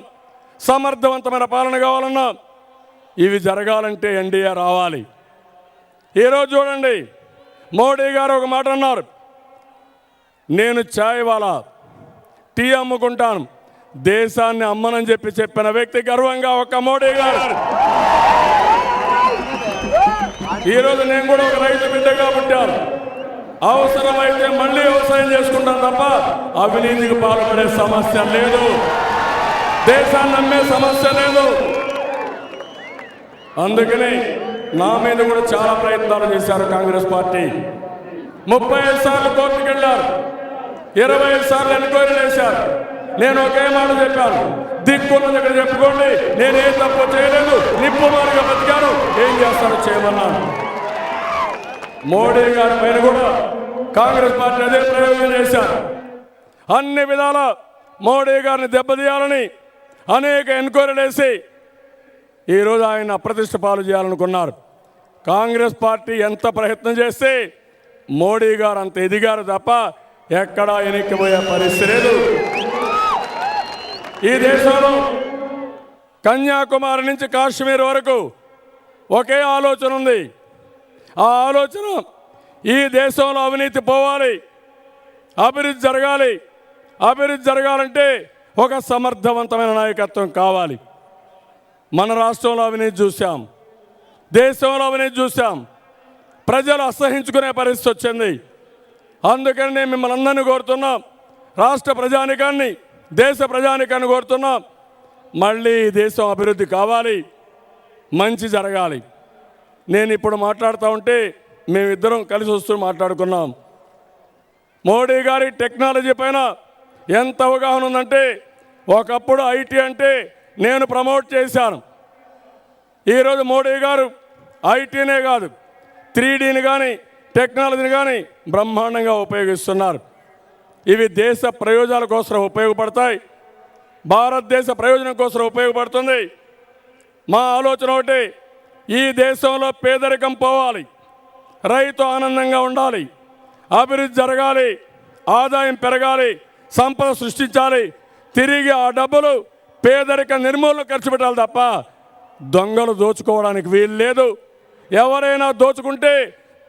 సమర్థవంతమైన పాలన కావాలన్నా ఇవి జరగాలంటే ఎన్డీఏ రావాలి. ఈరోజు చూడండి, మోడీ గారు ఒక మాట అన్నారు, నేను ఛాయ్ వాలా టీ అమ్ముకుంటాను, దేశాన్ని అమ్మనని చెప్పిన వ్యక్తి గర్వంగా ఒక మోడీ గారు. ఈరోజు నేను కూడా ఒక రైతు బిడ్డగా పుట్టాను. అవసరమైతే మళ్ళీ వ్యవసాయం చేసుకుంటాను తప్ప అవినీతికి పాల్పడే సమస్య లేదు, దేశాన్ని నమ్మే సమస్య లేదు. అందుకని నా మీద కూడా చాలా ప్రయత్నాలు చేశారు కాంగ్రెస్ పార్టీ. 35 సార్లు కోర్టుకు వెళ్ళారు, 25 సార్లు ఎన్క్వైరీ చేశారు. నేను ఒకే మాట చెప్పాను, దిక్కున్నది ఇక్కడ చెప్పుకోండి, నేనేం తప్పు చేయలేదు, నిప్పుమారుగా బతికాను, ఏం చేస్తారో చేయమన్నాను. మోడీ గారి పైన కూడా కాంగ్రెస్ పార్టీ అదే ప్రయోగం చేశారు. అన్ని విధాల మోడీ గారిని దెబ్బతీయాలని అనేక ఎంక్వైరీలు వేసి ఈరోజు ఆయన అప్రతిష్ట పాలు చేయాలనుకున్నారు. కాంగ్రెస్ పార్టీ ఎంత ప్రయత్నం చేస్తే మోడీ గారు అంత ఎదిగారు తప్ప ఎక్కడా వెనక్కిపోయే పరిస్థితి లేదు. ఈ దేశంలో కన్యాకుమారి నుంచి కాశ్మీర్ వరకు ఒకే ఆలోచన ఉంది. ఆ ఆలోచన ఈ దేశంలో అవినీతి పోవాలి, అభివృద్ధి జరగాలి. అభివృద్ధి జరగాలంటే ఒక సమర్థవంతమైన నాయకత్వం కావాలి. మన రాష్ట్రంలో అవినీతి చూసాం, దేశంలో అవినీతి చూసాం, ప్రజలు అసహించుకునే పరిస్థితి వచ్చింది. అందుకని నేను మిమ్మల్ని అందరినీ కోరుతున్నాం, రాష్ట్ర ప్రజానికాన్ని, దేశ ప్రజానికాన్ని కోరుతున్నాం, మళ్ళీ ఈ దేశం అభివృద్ధి కావాలి, మంచి జరగాలి. నేను ఇప్పుడు మాట్లాడుతూ ఉంటే మేమిద్దరం కలిసి వస్తూ మాట్లాడుకున్నాం. మోడీ గారి టెక్నాలజీ పైన ఎంత అవగాహన ఉందంటే, ఒకప్పుడు ఐటీ అంటే నేను ప్రమోట్ చేశాను. ఈరోజు మోడీ గారు ఐటీనే కాదు 3Dని కానీ టెక్నాలజీని కానీ బ్రహ్మాండంగా ఉపయోగిస్తున్నారు. ఇవి దేశ ప్రయోజనాల కోసం ఉపయోగపడతాయి, భారతదేశ ప్రయోజనం కోసం ఉపయోగపడుతుంది. మా ఆలోచన ఒకటి, ఈ దేశంలో పేదరికం పోవాలి, రైతు ఆనందంగా ఉండాలి, అభివృద్ధి జరగాలి, ఆదాయం పెరగాలి, సంపద సృష్టించాలి. తిరిగి ఆ డబ్బులు పేదరిక నిర్మూలన ఖర్చు పెట్టాలి తప్ప దొంగలు దోచుకోవడానికి వీలు లేదు. ఎవరైనా దోచుకుంటే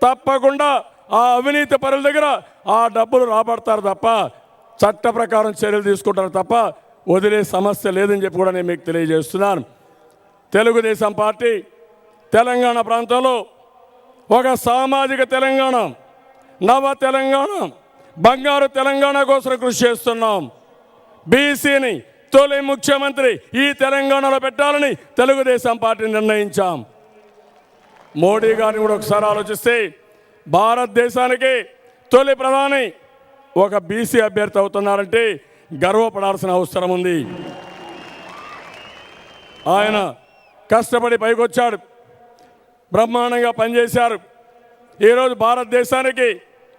తప్పకుండా ఆ అవినీతి పరుల దగ్గర ఆ డబ్బులు రాబడతారు తప్ప చట్ట ప్రకారం చర్యలు తీసుకుంటారు తప్ప వదిలే సమస్య లేదని చెప్పి కూడా నేను మీకు తెలియజేస్తున్నాను. తెలుగుదేశం పార్టీ తెలంగాణ ప్రాంతంలో ఒక సామాజిక తెలంగాణ, నవ తెలంగాణ, బంగారు తెలంగాణ కోసం కృషి చేస్తున్నాం. బీసీని తొలి ముఖ్యమంత్రి ఈ తెలంగాణలో పెట్టాలని తెలుగుదేశం పార్టీ నిర్ణయించాం. మోడీ గారిని కూడా ఒకసారి ఆలోచిస్తే భారతదేశానికి తొలి ప్రధాని ఒక బీసీ అభ్యర్థి అవుతున్నారంటే గర్వపడాల్సిన అవసరం ఉంది. ఆయన కష్టపడి పైకొచ్చాడు, బ్రహ్మాండంగా పనిచేశారు. ఈరోజు భారతదేశానికి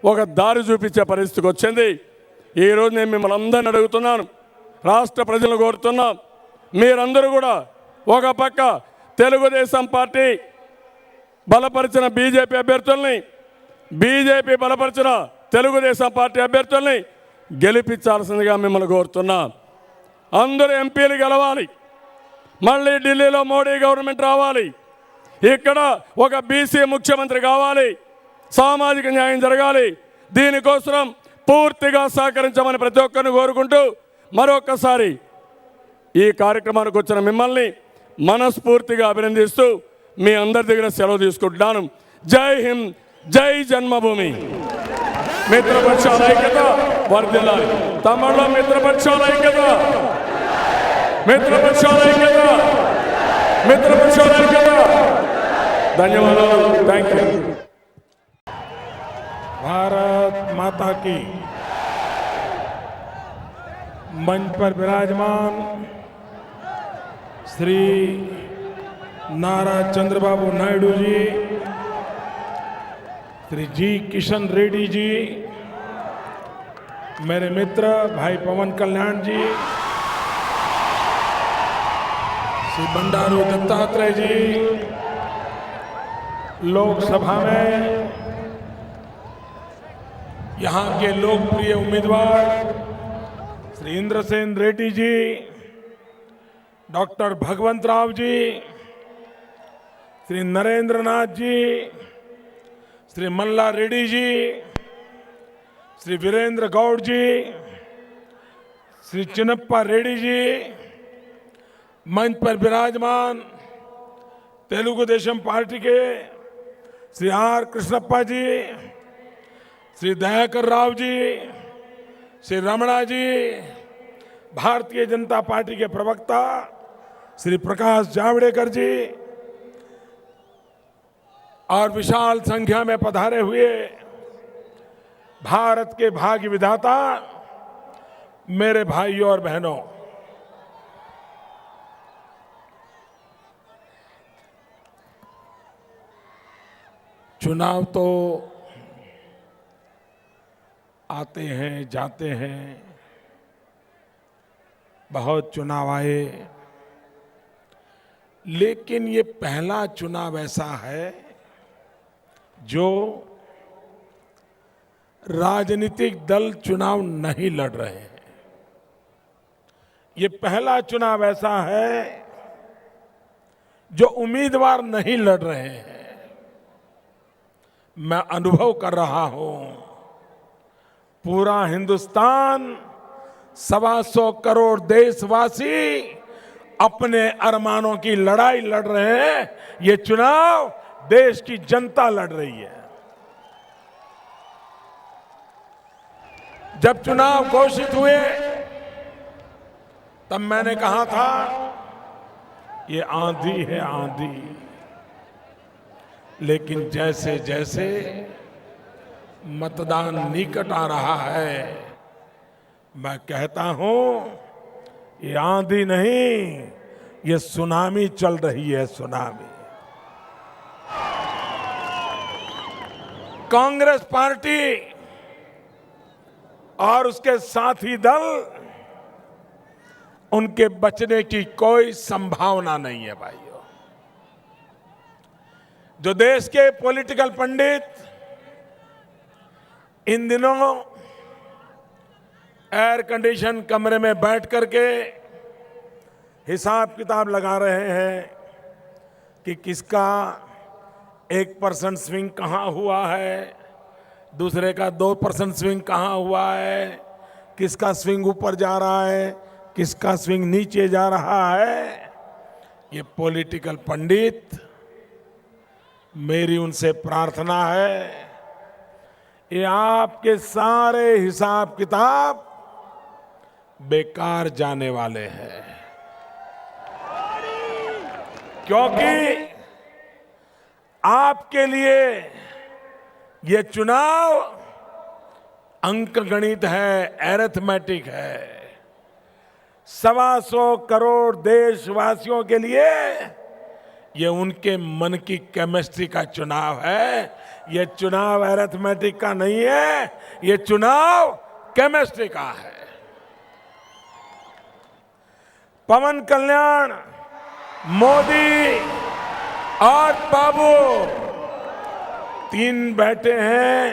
ఒక దారి చూపించే పరిస్థితికి వచ్చింది. ఈరోజు నేను మిమ్మల్ని అందరిని అడుగుతున్నాను, రాష్ట్ర ప్రజలను కోరుతున్నాం, మీరందరూ కూడా ఒక పక్క తెలుగుదేశం పార్టీ బలపరిచిన బీజేపీ అభ్యర్థుల్ని, బీజేపీ బలపరిచిన తెలుగుదేశం పార్టీ అభ్యర్థుల్ని గెలిపించాల్సిందిగా మిమ్మల్ని కోరుతున్నాం. అందరూ ఎంపీలు గెలవాలి, మళ్ళీ ఢిల్లీలో మోడీ గవర్నమెంట్ రావాలి, ఇక్కడ ఒక బీసీ ముఖ్యమంత్రి కావాలి, సామాజిక న్యాయం జరగాలి. దీనికోసం పూర్తిగా సహకరించమని ప్రతి ఒక్కరిని కోరుకుంటూ మరొకసారి ఈ కార్యక్రమానికి వచ్చిన మిమ్మల్ని మనస్ఫూర్తిగా అభినందిస్తూ మీ అందరి దగ్గర సెలవు తీసుకుంటున్నాను. జై హింద్, జై జన్మభూమి. మిత్రపక్షాల ఐక్యత వర్ధిల్లాలి. తమిళలో మిత్రపక్షాల ఐక్యత, మిత్రపక్షాల ఐక్యత, మిత్రపక్షాల ఐక్యత. ధన్యవాదాలు. Thank you. भारत माता की। मंच पर विराजमान श्री नारा चंद्रबाबू नायडू जी, श्री जी किशन रेड्डी जी, मेरे मित्र भाई पवन कल्याण जी, श्री बंडारू दत्तात्रेय जी, लोकसभा में यहाँ के लोकप्रिय उम्मीदवार श्री इंद्रसेन रेड्डी जी, डॉक्टर भगवंत राव जी, श्री नरेंद्र नाथ जी, श्री मल्ला रेड्डी जी, श्री वीरेंद्र गौड़ जी, श्री चिन्नप्पा रेड्डी जी, मंच पर विराजमान तेलुगु देशम पार्टी के Shri are Krishnappa ji, Shri Dayakar Rao ji, Shri Ramana ji, Bharatiya Janata party के प्रवक्ता श्री प्रकाश जावड़ेकर जी और विशाल संख्या में पधारे हुए भारत के भाग्य विधाता मेरे भाइयों और बहनों, चुनाव तो आते हैं जाते हैं, बहुत चुनाव आए, लेकिन ये पहला चुनाव ऐसा है जो राजनीतिक दल चुनाव नहीं लड़ रहे हैं। ये पहला चुनाव ऐसा है जो उम्मीदवार नहीं लड़ रहे हैं। मैं अनुभव कर रहा हूं, पूरा हिंदुस्तान 125 करोड़ देशवासी अपने अरमानों की लड़ाई लड़ रहे हैं। ये चुनाव देश की जनता लड़ रही है। जब चुनाव घोषित हुए तब मैंने कहा था ये आंधी है आंधी, लेकिन जैसे जैसे मतदान निकट आ रहा है मैं कहता हूं ये आंधी नहीं, ये सुनामी चल रही है, सुनामी। कांग्रेस पार्टी और उसके साथी दल, उनके बचने की कोई संभावना नहीं है भाइयों। जो देश के पॉलिटिकल पंडित इन दिनों एयर कंडीशन कमरे में बैठ करके हिसाब किताब लगा रहे हैं कि किसका 1% स्विंग कहां हुआ है, दूसरे का 2% स्विंग कहां हुआ है, किसका स्विंग ऊपर जा रहा है, किसका स्विंग नीचे जा रहा है। ये पॉलिटिकल पंडित, मेरी उनसे प्रार्थना है ये आपके सारे हिसाब किताब बेकार जाने वाले हैं, क्योंकि आपके लिए ये चुनाव अंकगणित है, अरिथमेटिक है। 125 करोड़ देशवासियों के लिए ये उनके मन की केमिस्ट्री का चुनाव है। ये चुनाव अरिथमेटिक का नहीं है, ये चुनाव केमिस्ट्री का है। पवन कल्याण, मोदी और बाबू 3 बैठे हैं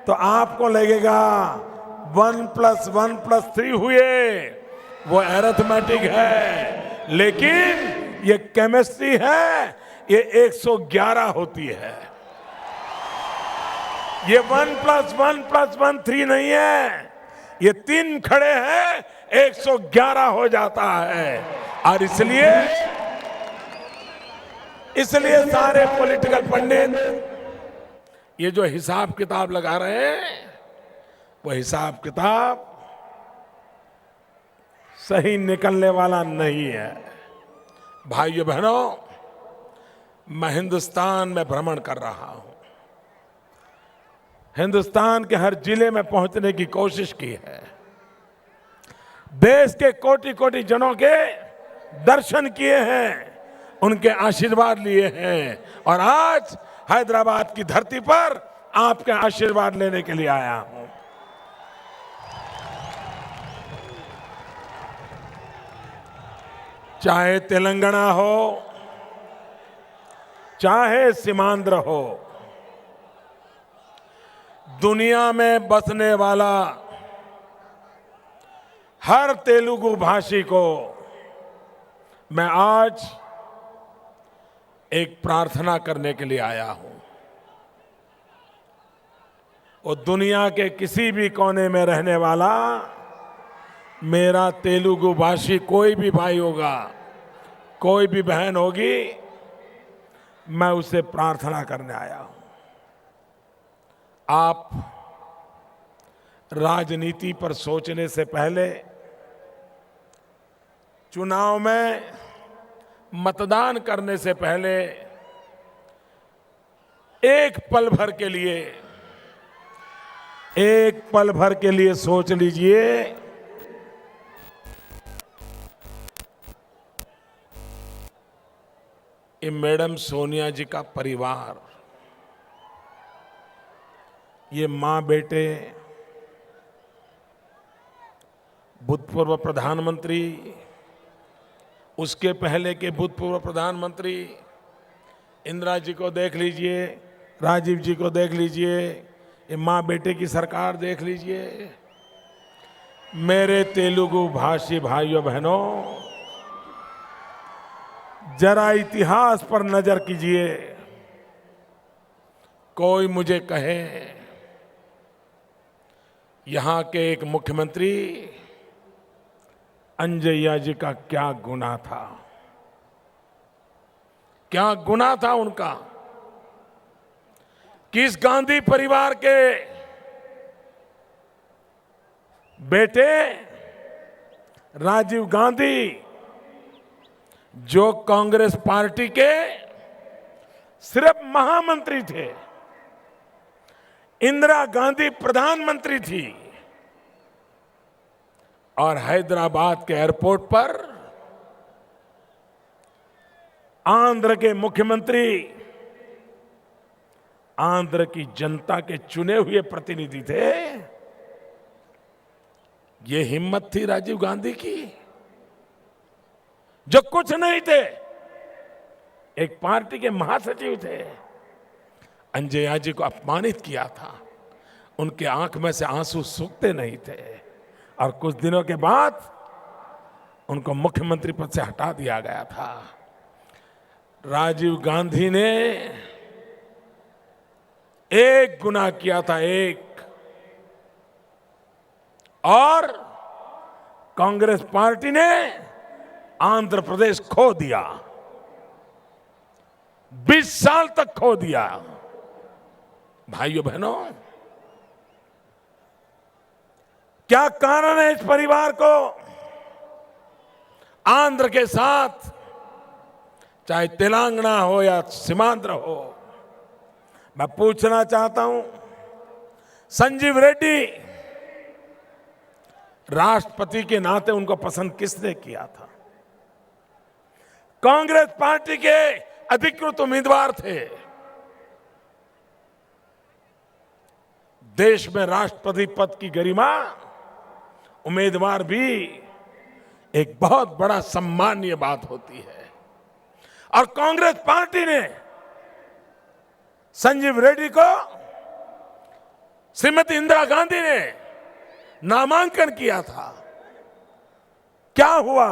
तो आपको लगेगा 1 + 1 + 3 हुए, वो अरिथमेटिक है, लेकिन ये केमिस्ट्री है, ये 111 होती है। ये 1+1+1 3 नहीं है, ये 3 खड़े हैं 111 हो जाता है। और इसलिए सारे पॉलिटिकल पंडित ये जो हिसाब किताब लगा रहे हैं, वो हिसाब किताब सही निकलने वाला नहीं है। भाइयों बहनों, मैं हिंदुस्तान में भ्रमण कर रहा हूं। हिंदुस्तान के हर जिले में पहुंचने की कोशिश की है। देश के कोटि कोटि जनों के दर्शन किए हैं, उनके आशीर्वाद लिए हैं, और आज हैदराबाद की धरती पर आपके आशीर्वाद लेने के लिए आया हूं। चाहे तेलंगाना हो, चाहे सीमांध्र हो, दुनिया में बसने वाला हर तेलुगु भाषी को मैं आज एक प्रार्थना करने के लिए आया हूं। वो दुनिया के किसी भी कोने में रहने वाला मेरा तेलुगु भाषी कोई भी भाई होगा, कोई भी बहन होगी, मैं उसे प्रार्थना करने आया हूं। आप राजनीति पर सोचने से पहले चुनाव में मतदान करने से पहले एक पल भर के लिए सोच लीजिए ये मैडम सोनिया जी का परिवार, ये मां बेटे, भूतपूर्व प्रधानमंत्री, उसके पहले के भूतपूर्व प्रधानमंत्री इंदिरा जी को देख लीजिए, राजीव जी को देख लीजिए, ये मां बेटे की सरकार देख लीजिए। मेरे तेलुगु भाषी भाइयों बहनों, जरा इतिहास पर नजर कीजिए। कोई मुझे कहे यहां के एक मुख्यमंत्री अंजैया जी का क्या गुनाह था, क्या गुनाह था उनका? किस गांधी परिवार के बेटे राजीव गांधी, जो कांग्रेस पार्टी के सिर्फ महामंत्री थे, इंदिरा गांधी प्रधानमंत्री थी, और हैदराबाद के एयरपोर्ट पर आंध्र के मुख्यमंत्री आंध्र की जनता के चुने हुए प्रतिनिधि थे। ये हिम्मत थी राजीव गांधी की, जो कुछ नहीं थे, एक पार्टी के महासचिव थे, अंजैया जी को अपमानित किया था। उनके आंख में से आंसू सूखते नहीं थे, और कुछ दिनों के बाद उनको मुख्यमंत्री पद से हटा दिया गया था। राजीव गांधी ने एक गुनाह किया था, एक, और कांग्रेस पार्टी ने आंध्र प्रदेश खो दिया, 20 साल तक खो दिया। भाइयों बहनों, क्या कारण है इस परिवार को आंध्र के साथ, चाहे तेलंगाना हो या सीमांध्र हो, मैं पूछना चाहता हूं, संजीव रेड्डी राष्ट्रपति के नाते उनको पसंद किसने किया था? कांग्रेस पार्टी के अधिकृत उम्मीदवार थे। देश में राष्ट्रपति पद की गरिमा, उम्मीदवार भी एक बहुत बड़ा सम्मानीय बात होती है, और कांग्रेस पार्टी ने संजीव रेड्डी को श्रीमती इंदिरा गांधी ने नामांकन किया था। क्या हुआ?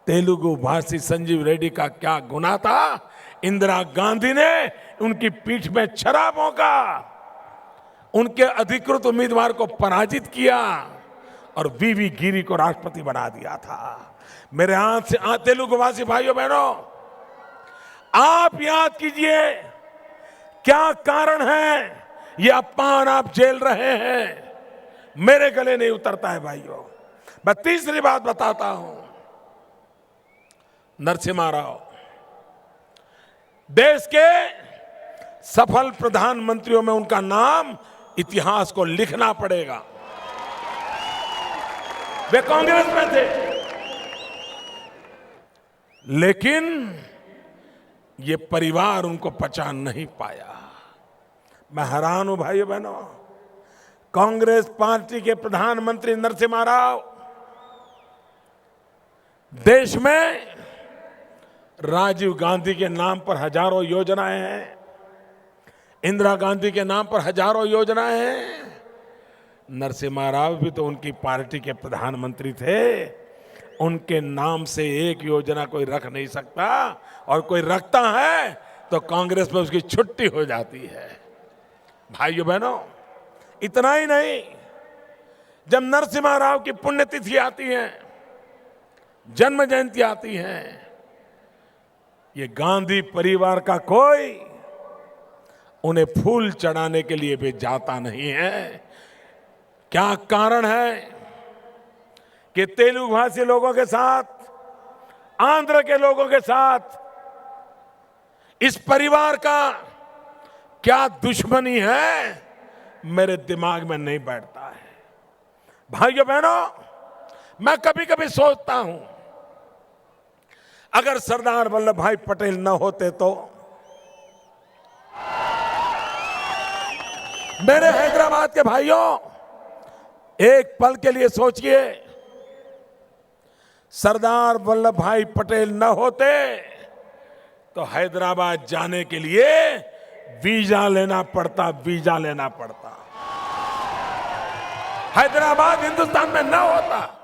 तेलुगु भाषी संजीव रेड्डी का क्या गुनाह था? इंदिरा गांधी ने उनकी पीठ में छरा भोंका, उनके अधिकृत उम्मीदवार को पराजित किया और वीवी गिरी को राष्ट्रपति बना दिया था। मेरे हाथ से तेलुगु भाषी भाइयों बहनों, आप याद कीजिए क्या कारण है ये अपमान आप झेल रहे हैं। मेरे गले नहीं उतरता है भाइयों। मैं तीसरी बात बताता हूं। नरसिम्हा राव देश के सफल प्रधानमंत्रियों में उनका नाम इतिहास को लिखना पड़ेगा। वे कांग्रेस में थे, लेकिन ये परिवार उनको पहचान नहीं पाया। मैं हैरान हूं भाइयों बहनों। कांग्रेस पार्टी के प्रधानमंत्री नरसिम्हा राव देश में राजीव गांधी के नाम पर हजारों योजनाएं हैं, इंदिरा गांधी के नाम पर हजारों योजनाएं हैं। नरसिम्हा राव भी तो उनकी पार्टी के प्रधानमंत्री थे। उनके नाम से एक योजना कोई रख नहीं सकता, और कोई रखता है तो कांग्रेस में उसकी छुट्टी हो जाती है। भाइयों बहनों, इतना ही नहीं, जब नरसिम्हा राव की पुण्यतिथि आती है, जन्म जयंती आती है, ये गांधी परिवार का कोई उन्हें फूल चढ़ाने के लिए भी जाता नहीं है। क्या कारण है कि तेलुगु भाषी लोगों के साथ, आंध्र के लोगों के साथ इस परिवार का क्या दुश्मनी है, मेरे दिमाग में नहीं बैठता है। भाइयों बहनों, मैं कभी कभी सोचता हूं, अगर सरदार वल्लभ भाई पटेल न होते तो। मेरे हैदराबाद के भाइयों, एक पल के लिए सोचिए, सरदार वल्लभ भाई पटेल न होते तो हैदराबाद जाने के लिए वीजा लेना पड़ता, वीजा लेना पड़ता। हैदराबाद हिंदुस्तान में न होता।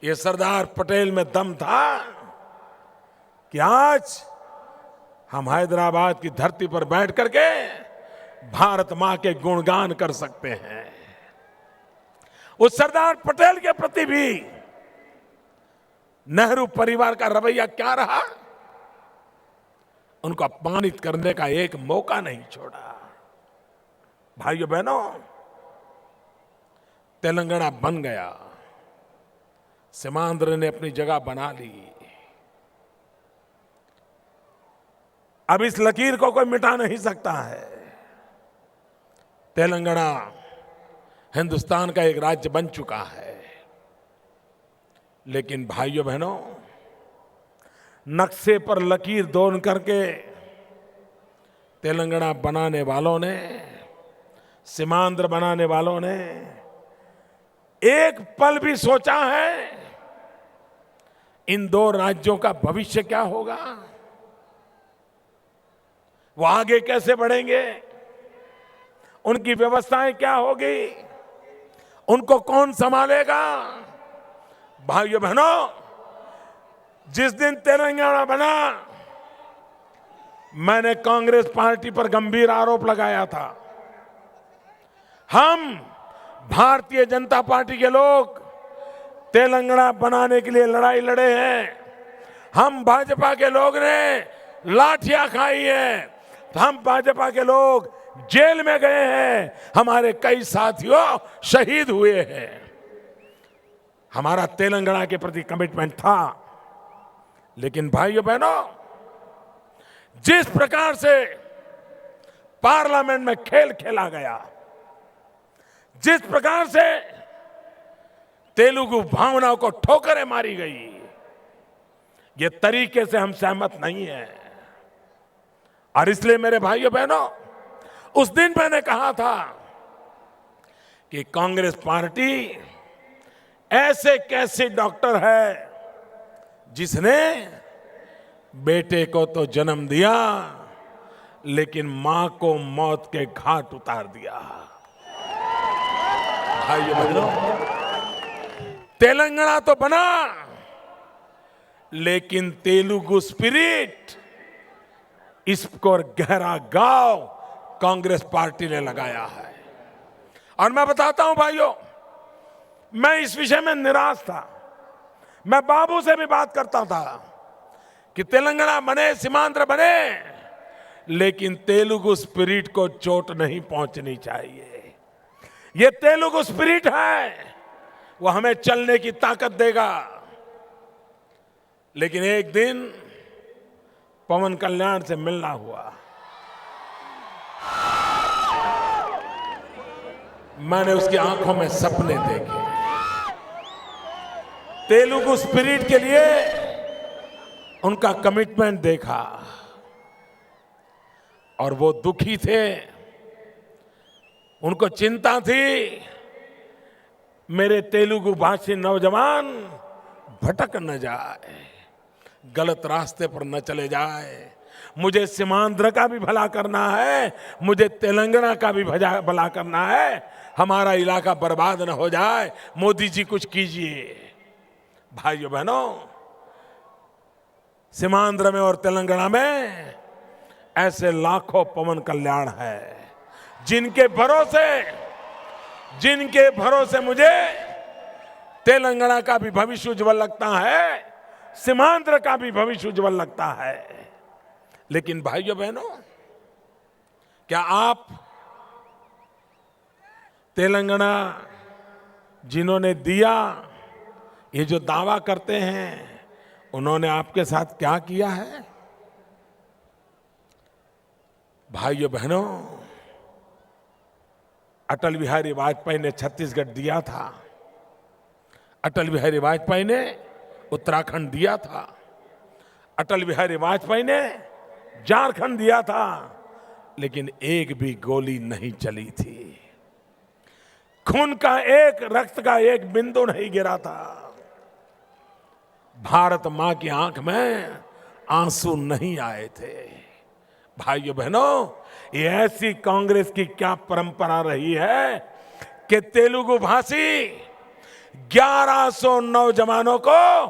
ये सरदार पटेल में दम था कि आज हम हैदराबाद की धरती पर बैठ करके भारत मां के गुणगान कर सकते हैं। उस सरदार पटेल के प्रति भी नेहरू परिवार का रवैया क्या रहा? उनको अपमानित करने का एक मौका नहीं छोड़ा। भाइयों बहनों, तेलंगाना बन गया, सीमांध्र ने अपनी जगह बना ली। अब इस लकीर को कोई मिटा नहीं सकता है। तेलंगाना हिंदुस्तान का एक राज्य बन चुका है। लेकिन भाइयों बहनों, नक्शे पर लकीर दोन करके तेलंगाना बनाने वालों ने, सीमांध्र बनाने वालों ने एक पल भी सोचा है इन दो राज्यों का भविष्य क्या होगा? वो आगे कैसे बढ़ेंगे? उनकी व्यवस्थाएं क्या होगी? उनको कौन संभालेगा? भाइयों बहनों, जिस दिन तेलंगाना बना, मैंने कांग्रेस पार्टी पर गंभीर आरोप लगाया था। हम भारतीय जनता पार्टी के लोग तेलंगाना बनाने के लिए लड़ाई लड़े हैं। हम भाजपा के लोग ने लाठियां खाई हैं, हम भाजपा के लोग जेल में गए हैं, हमारे कई साथियों शहीद हुए हैं। हमारा तेलंगाना के प्रति कमिटमेंट था। लेकिन भाइयों बहनों, जिस प्रकार से पार्लियामेंट में खेल खेला गया, जिस प्रकार से तेलुगु भावनाओं को ठोकरें मारी गई, ये तरीके से हम सहमत नहीं हैं। और इसलिए मेरे भाइयों बहनों, उस दिन मैंने कहा था कि कांग्रेस पार्टी ऐसे कैसे डॉक्टर है जिसने बेटे को तो जन्म दिया लेकिन मां को मौत के घाट उतार दिया। भाइयों बहनों, तेलंगाना तो बना, लेकिन तेलुगु स्पिरिट, इसको गहरा घाव कांग्रेस पार्टी ने लगाया है। और मैं बताता हूं भाइयों, मैं इस विषय में निराश था। मैं बाबू से भी बात करता था कि तेलंगाना बने, सीमांध्र बने, लेकिन तेलुगु स्पिरिट को चोट नहीं पहुंचनी चाहिए। ये तेलुगु स्पिरिट है, वो हमें चलने की ताकत देगा। लेकिन एक दिन पवन कल्याण से मिलना हुआ, मैंने उसकी आंखों में सपने देखे। तेलुगु स्पिरिट के लिए उनका कमिटमेंट देखा और वो दुखी थे। उनको चिंता थी मेरे तेलुगु भाषी नौजवान भटक न जाए, गलत रास्ते पर न चले जाए। मुझे सीमांध्र का भी भला करना है, मुझे तेलंगाना का भी भला करना है, हमारा इलाका बर्बाद न हो जाए। मोदी जी कुछ कीजिए। भाइयों बहनों, सीमांध्र में और तेलंगाना में ऐसे लाखों पवन कल्याण है जिनके भरोसे मुझे तेलंगाना का भी भविष्य उज्जवल लगता है, सीमांध्र का भी भविष्य उज्जवल लगता है। लेकिन भाइयों बहनों, क्या आप तेलंगाना जिन्होंने दिया, ये जो दावा करते हैं, उन्होंने आपके साथ क्या किया है? भाइयों बहनों, अटल बिहारी वाजपेयी ने छत्तीसगढ़ दिया था, अटल बिहारी वाजपेयी ने उत्तराखंड दिया था, अटल बिहारी वाजपेयी ने झारखंड दिया था, लेकिन एक भी गोली नहीं चली थी। खून का रक्त का एक बिंदु नहीं गिरा था। भारत मां की आंख में आंसू नहीं आए थे। भाइयों बहनों, ये ऐसी कांग्रेस की क्या परंपरा रही है कि तेलुगु भाषी 1100 नौजवानों को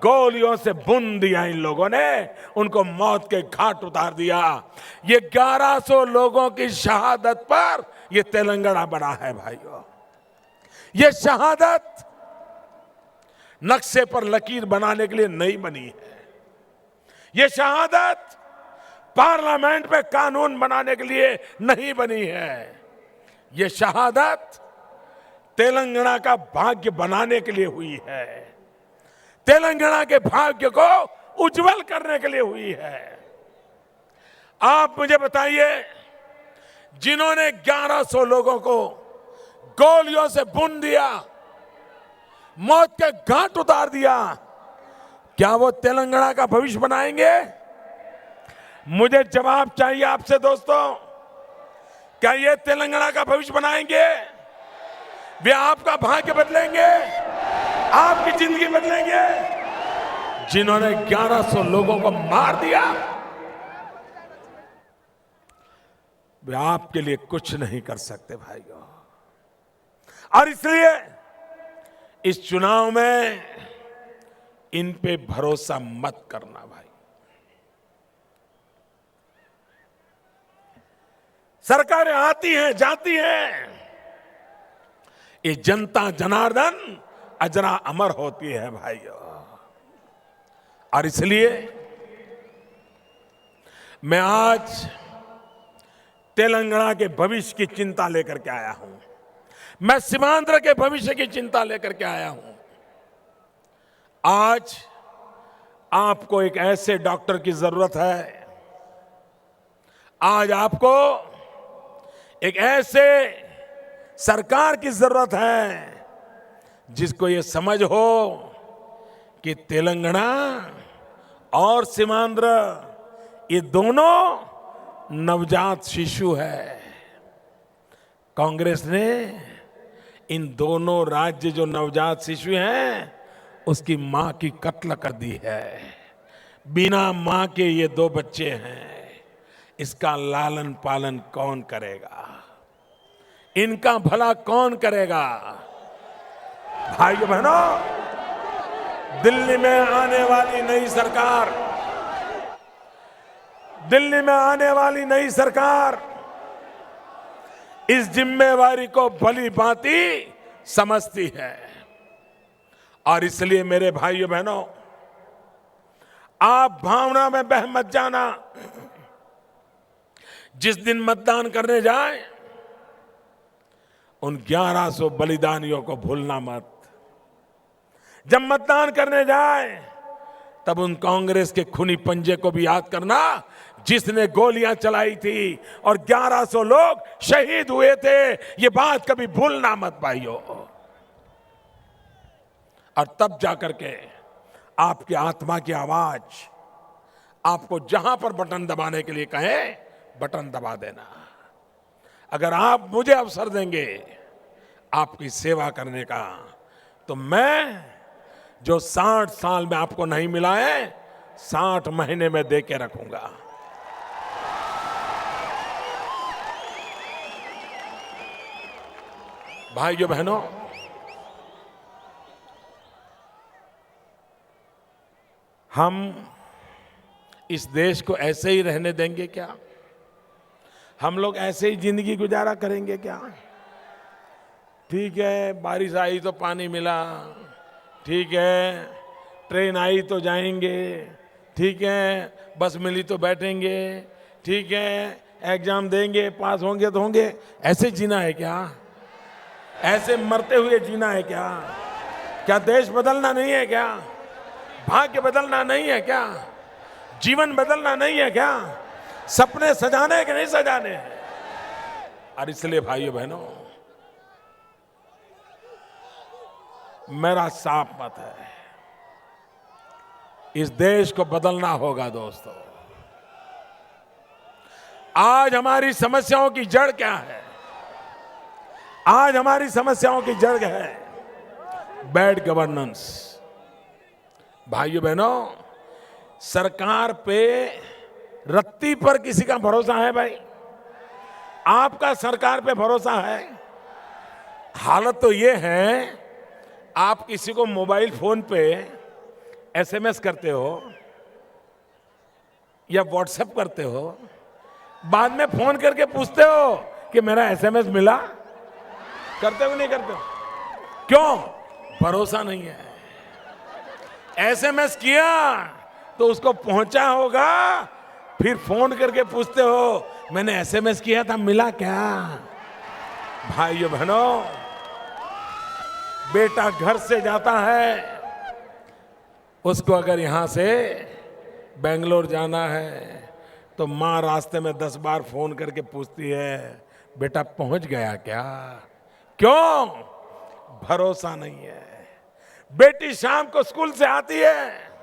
गोलियों से भून दिया। इन लोगों ने उनको मौत के घाट उतार दिया। ये 1100 लोगों की शहादत पर ये तेलंगाना बना है। भाइयों, ये शहादत नक्शे पर लकीर बनाने के लिए नहीं बनी है। ये शहादत पार्लियामेंट पे कानून बनाने के लिए नहीं बनी है। ये शहादत तेलंगाना का भाग्य बनाने के लिए हुई है, तेलंगाना के भाग्य को उज्जवल करने के लिए हुई है। आप मुझे बताइए, जिन्होंने 1100 लोगों को गोलियों से भून दिया, मौत के घाट उतार दिया, क्या वो तेलंगाना का भविष्य बनाएंगे? मुझे जवाब चाहिए आपसे दोस्तों, क्या ये तेलंगाना का भविष्य बनाएंगे? वे आपका भाग्य बदलेंगे, आपकी जिंदगी बदलेंगे? जिन्होंने 1100 लोगों को मार दिया, वे आपके लिए कुछ नहीं कर सकते भाइयों। और इसलिए इस चुनाव में इन पे भरोसा मत करना भाई। सरकारें आती हैं, जाती हैं, ये जनता जनार्दन अजरा अमर होती है भाइयों। और इसलिए मैं आज तेलंगाना के भविष्य की चिंता लेकर के आया हूं। मैं सीमांध्र के भविष्य की चिंता लेकर के आया हूं। आज आपको एक ऐसे डॉक्टर की जरूरत है, आज आपको एक ऐसे सरकार की जरूरत है जिसको ये समझ हो कि तेलंगाना और सीमांध्र ये दोनों नवजात शिशु है। कांग्रेस ने इन दोनों राज्य जो नवजात शिशु हैं उसकी मां की कत्ल कर दी है। बिना मां के ये 2 बच्चे हैं, इसका लालन पालन कौन करेगा? इनका भला कौन करेगा? भाइयों बहनों, दिल्ली में आने वाली नई सरकार, दिल्ली में आने वाली नई सरकार इस जिम्मेवारी को भली भांति समझती है। और इसलिए मेरे भाइयों बहनों, आप भावना में बह मत जाना। जिस दिन मतदान करने जाए, उन 1100 बलिदानियों को भूलना मत। जब मतदान करने जाए, तब उन कांग्रेस के खूनी पंजे को भी याद करना, जिसने गोलियां चलाई थी और 1100 लोग शहीद हुए थे। ये बात कभी भूलना मत भाइयों। और तब जाकर के आपकी आत्मा की आवाज आपको जहां पर बटन दबाने के लिए कहे, बटन दबा देना। अगर आप मुझे अवसर देंगे आपकी सेवा करने का, तो मैं जो 60 साल में आपको नहीं मिला है, 60 महीने में दे के रखूंगा। भाइयों बहनों, हम इस देश को ऐसे ही रहने देंगे क्या? हम लोग ऐसे ही जिंदगी गुजारा करेंगे क्या? ठीक है, बारिश आई तो पानी मिला, ठीक है, ट्रेन आई तो जाएंगे, ठीक है, बस मिली तो बैठेंगे, ठीक है, एग्जाम देंगे, पास होंगे तो होंगे। ऐसे जीना है क्या? ऐसे मरते हुए जीना है क्या? क्या देश बदलना नहीं है क्या? भाग्य बदलना नहीं है क्या? जीवन बदलना नहीं है क्या? सपने सजाने के नहीं सजाने हैं? और इसलिए भाइयों बहनों, मेरा साफ मत है, इस देश को बदलना होगा दोस्तों। आज हमारी समस्याओं की जड़ क्या है? आज हमारी समस्याओं की जड़ है बैड गवर्नेंस। भाइयों बहनों, सरकार पे रत्ती पर किसी का भरोसा है भाई? आपका सरकार पे भरोसा है? हालत तो ये है, आप किसी को मोबाइल फोन पे एसएमएस करते हो या व्हाट्सएप करते हो, बाद में फोन करके पूछते हो कि मेरा एसएमएस मिला? करते हो नहीं करते हो? क्यों? भरोसा नहीं है। एसएमएस किया तो उसको पहुंचा होगा, फिर फोन करके पूछते हो मैंने एसएमएस किया था, मिला क्या? भाइयों बहनों, बेटा घर से जाता है, उसको अगर यहां से बेंगलोर जाना है तो मां रास्ते में 10 बार फोन करके पूछती है बेटा पहुंच गया क्या? क्यों? भरोसा नहीं है। बेटी शाम को स्कूल से आती है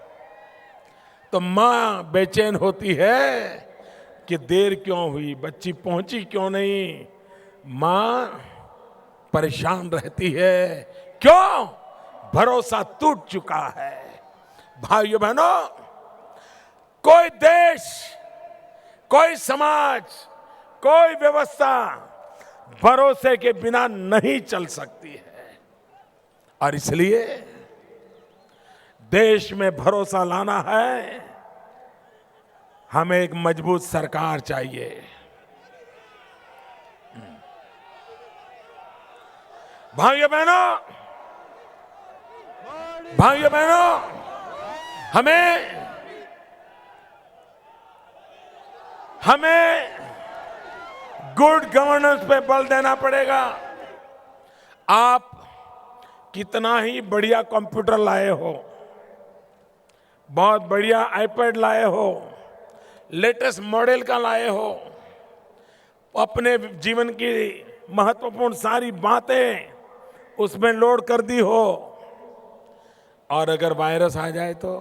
तो मां बेचैन होती है कि देर क्यों हुई, बच्ची पहुंची क्यों नहीं। मां परेशान रहती है। क्यों? भरोसा टूट चुका है। भाइयों बहनों, कोई देश, कोई समाज, कोई व्यवस्था भरोसे के बिना नहीं चल सकती है। और इसलिए देश में भरोसा लाना है, हमें एक मजबूत सरकार चाहिए। भाइयों बहनों, भाइयों बहनों, हमें गुड गवर्नेंस पे बल देना पड़ेगा। आप कितना ही बढ़िया कंप्यूटर लाए हो, बहुत बढ़िया आईपैड लाए हो, लेटेस्ट मॉडल का लाए हो, अपने जीवन की महत्वपूर्ण सारी बातें उसमें लोड कर दी हो, और अगर वायरस आ जाए तो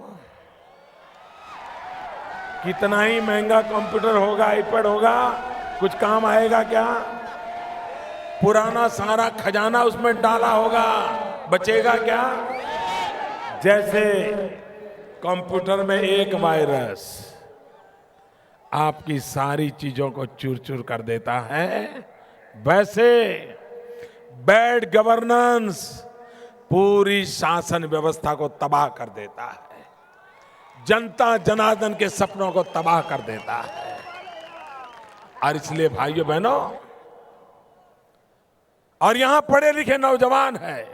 कितना ही महंगा कंप्यूटर होगा, आईपैड होगा, कुछ काम आएगा क्या? पुराना सारा खजाना उसमें डाला होगा, बचेगा क्या? जैसे कंप्यूटर में एक वायरस आपकी सारी चीजों को चूर चूर कर देता है, वैसे बैड गवर्नेंस पूरी शासन व्यवस्था को तबाह कर देता है, जनता जनार्दन के सपनों को तबाह कर देता है। और इसलिए भाइयों बहनों, और यहां पढ़े लिखे नौजवान हैं,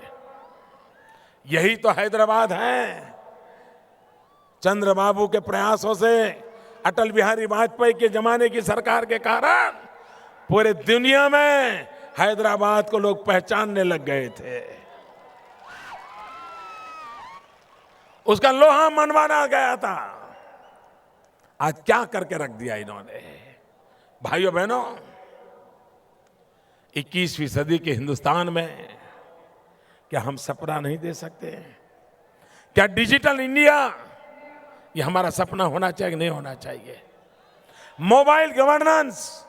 यही तो हैदराबाद है। चंद्रबाबू के प्रयासों से, अटल बिहारी वाजपेयी के जमाने की सरकार के कारण पूरे दुनिया में हैदराबाद को लोग पहचानने लग गए थे। उसका लोहा मनवाना गया था। आज क्या करके रख दिया इन्होंने। भाइयों बहनों, 21वीं सदी के हिंदुस्तान में क्या हम सपना नहीं दे सकते? क्या डिजिटल इंडिया ये हमारा सपना होना चाहिए कि नहीं होना चाहिए? मोबाइल गवर्नेंस,